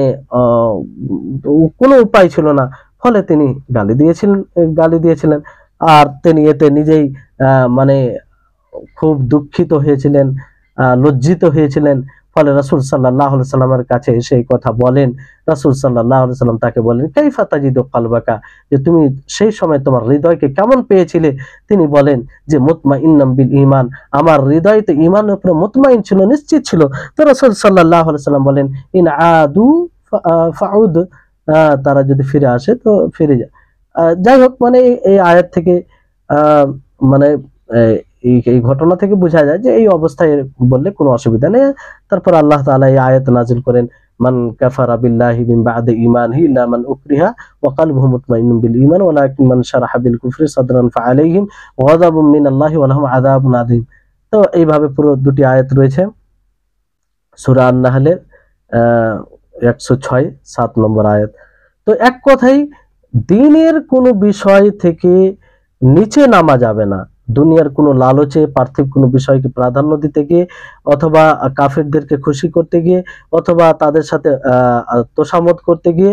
কোনো উপায় ছিল না, ফলে তিনি গালি দিয়েছিলেন। আর তিনি এতে নিজেই মানে খুব দুঃখিত হয়েছিলেন, লজ্জিত হয়েছিলেন। ফলে রাসূল সাল্লাল্লাহু আলাইহি সাল্লামের কাছে এসে এই কথা বলেন। রাসূল সাল্লাল্লাহু আলাইহি সাল্লাম তাকে বলেন, কাইফা তাজিদু কলবাকা, যে তুমি সেই সময় তোমার হৃদয়কে কেমন পেয়েছিলে? তিনি বলেন যে মুতমাইন্নাম বিল ঈমান, আমার হৃদয় তো ঈমানের উপরে মুতমাইন ছিল, নিশ্চিত ছিল। তো রাসূল সাল্লাল্লাহু আলাইহি সাল্লাম বলেন, ইন আদু ফাউদ, তারা যদি ফিরে আসে তো ফিরে যা। যাই হোক, মানে এই আয়াত থেকে মানে এই ঘটনা থেকে বোঝা যায় যে এই অবস্থায় বললে কোনো অসুবিধা নেই। তারপর আল্লাহ তাআলা এই আয়াত নাযিল করেন, মান কাফারা বিল্লাহি মিন বাদি ঈমানিহি ইল্লা মান উকরিহা ওয়া কলবুহু মুতমাইন্নুন বিল ঈমান ওয়ালাকিন মান শারাহা বিল কুফরি সাদরান ফাআলাইহিম গাযাবুম মিনাল্লাহি ওয়া লাহুম আযাবুন আযীম। তো এইভাবে পুরো দুটি আয়াত রয়েছে সূরা আন-নাহলের 106 7 নম্বর আয়াত। তো এক কথাই দ্বীনের কোনো বিষয় থেকে নিচে নামা যাবে না, দুনিয়ার কোনো লালচে পার্থিব কোনো বিষয়কে প্রাধান্য দিতে গিয়ে, অথবা কাফেরদেরকে খুশি করতে গিয়ে, অথবা তাদের সাথে তোষামত করতে গিয়ে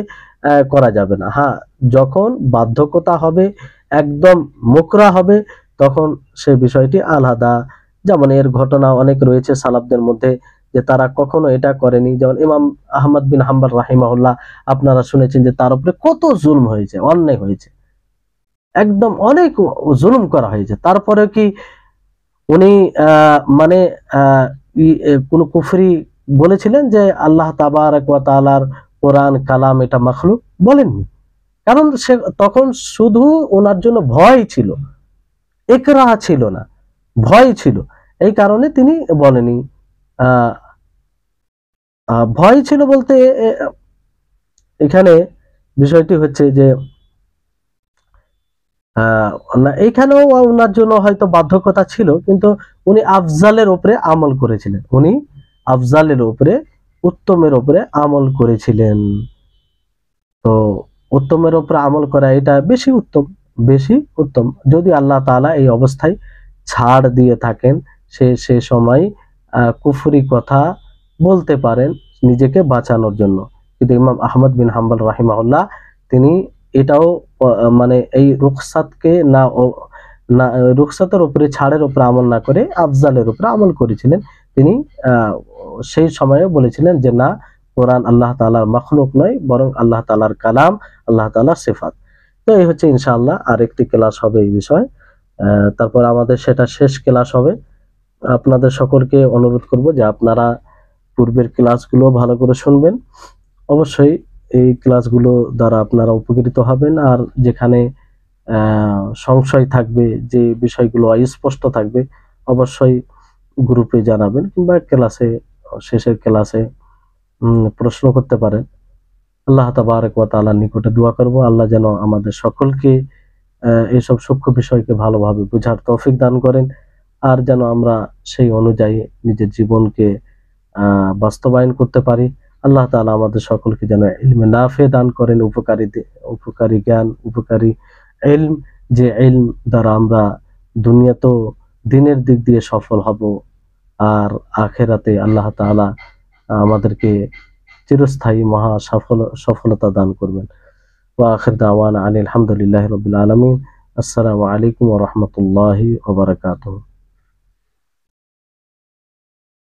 করা যাবে না। হ্যাঁ, যখন বাধ্যকতা হবে, একদম মুকরা হবে, তখন সে বিষয়টি আলাদা। যেমন এর ঘটনা অনেক রয়েছে সালাফদের মধ্যে যে তারা কখনো এটা করেনি। যেমন ইমাম আহমদ বিন হাম্বল রাহিমাহুল্লাহ, আপনারা শুনেছেন যে তার উপরে কত জুলম হয়েছে, অন্যায় হয়েছে, একদম অনেক জুলুম করা হয়েছে। তারপরে কি উনি মানে কোনো কুফরি বলেছিলেন যে আল্লাহ তাবারাক ওয়া তাআলার কোরআন কালাম এটা মাখলুক? বলেননি। কারণ সে তখন শুধু ওনার জন্য ভয় ছিল, ইকরাহ ছিল না, ভয় ছিল, এই কারণে তিনি বলেনি। ভয় ছিল বলতে এখানে বিষয়টি হচ্ছে যে এইখানেও ওনার জন্য হয়তো বাধ্যকতা ছিল, কিন্তু উনি আফজালের উপরে আমল করেছিলেন, উনি আফজালের উপরে, উত্তমের উপরে আমল করেছিলেন। তো উত্তমের উপরে আমল করা এটা বেশি উত্তম। যদি আল্লাহ তাআলা এই অবস্থায় ছাড় দিয়ে থাকেন, সে সময় কুফরি কথা বলতে পারেন নিজেকে বাঁচানোর জন্য। কিন্তু ইমাম আহমদ বিন হাম্বল রাহিমাহুল্লাহ তিনি এটাও মানে এই রুখসাতকে না রুখসাতের উপরে, ছাড়ের উপরে আমল না করে আফজালের উপরে আমল করেছিলেন। তিনি সেই সময়ে বলেছিলেন যে না, কোরআন আল্লাহ তাআলার মাখলুক নয়, বরং আল্লাহ তাআলার কালাম, আল্লাহ তাআলার সিফাত। তো এই হচ্ছে ইনশাআল্লাহ আরেকটি ক্লাস হবে এই বিষয়, তারপর আমাদের সেটা শেষ ক্লাস হবে। আপনাদের সকলকে অনুরোধ করব যে আপনারা পূর্বের ক্লাসগুলো ভালো করে শুনবেন, অবশ্যই এই ক্লাসগুলো দ্বারা আপনারা উপকৃত হবেন। আর যেখানে সংশয় থাকবে, যে বিষয়গুলো অস্পষ্ট থাকবে, অবশ্যই গ্রুপে জানাবেন কিংবা শেষের ক্লাসে প্রশ্ন করতে পারেন। আল্লাহ তাবারক ওয়া তাআলার নিকটে দোয়া করব, আল্লাহ যেন আমাদের সকলকে এইসব সূক্ষ্ম বিষয়কে ভালোভাবে বোঝার তৌফিক দান করেন, আর যেন আমরা সেই অনুযায়ী নিজের জীবনকে বাস্তবায়ন করতে পারি। আল্লাহ তাআলা আমাদের সকলকে যেন ইলমে নাফে দান করেন, উপকারী জ্ঞান, উপকারী ইলম, যে ইলম দ্বারা আমরা দুনিয়াতেও দিনের দিক দিয়ে সফল হব, আর আখেরাতে আল্লাহ তাআলা আমাদেরকে চিরস্থায়ী মহা সফলতা দান করবেন। ওয়া আখির দাওয়ানা আনিল হামদুলিল্লাহি রাব্বিল আলামিন। আসসালামু আলাইকুম ওয়া রাহমাতুল্লাহি ওয়া বারাকাতুহু।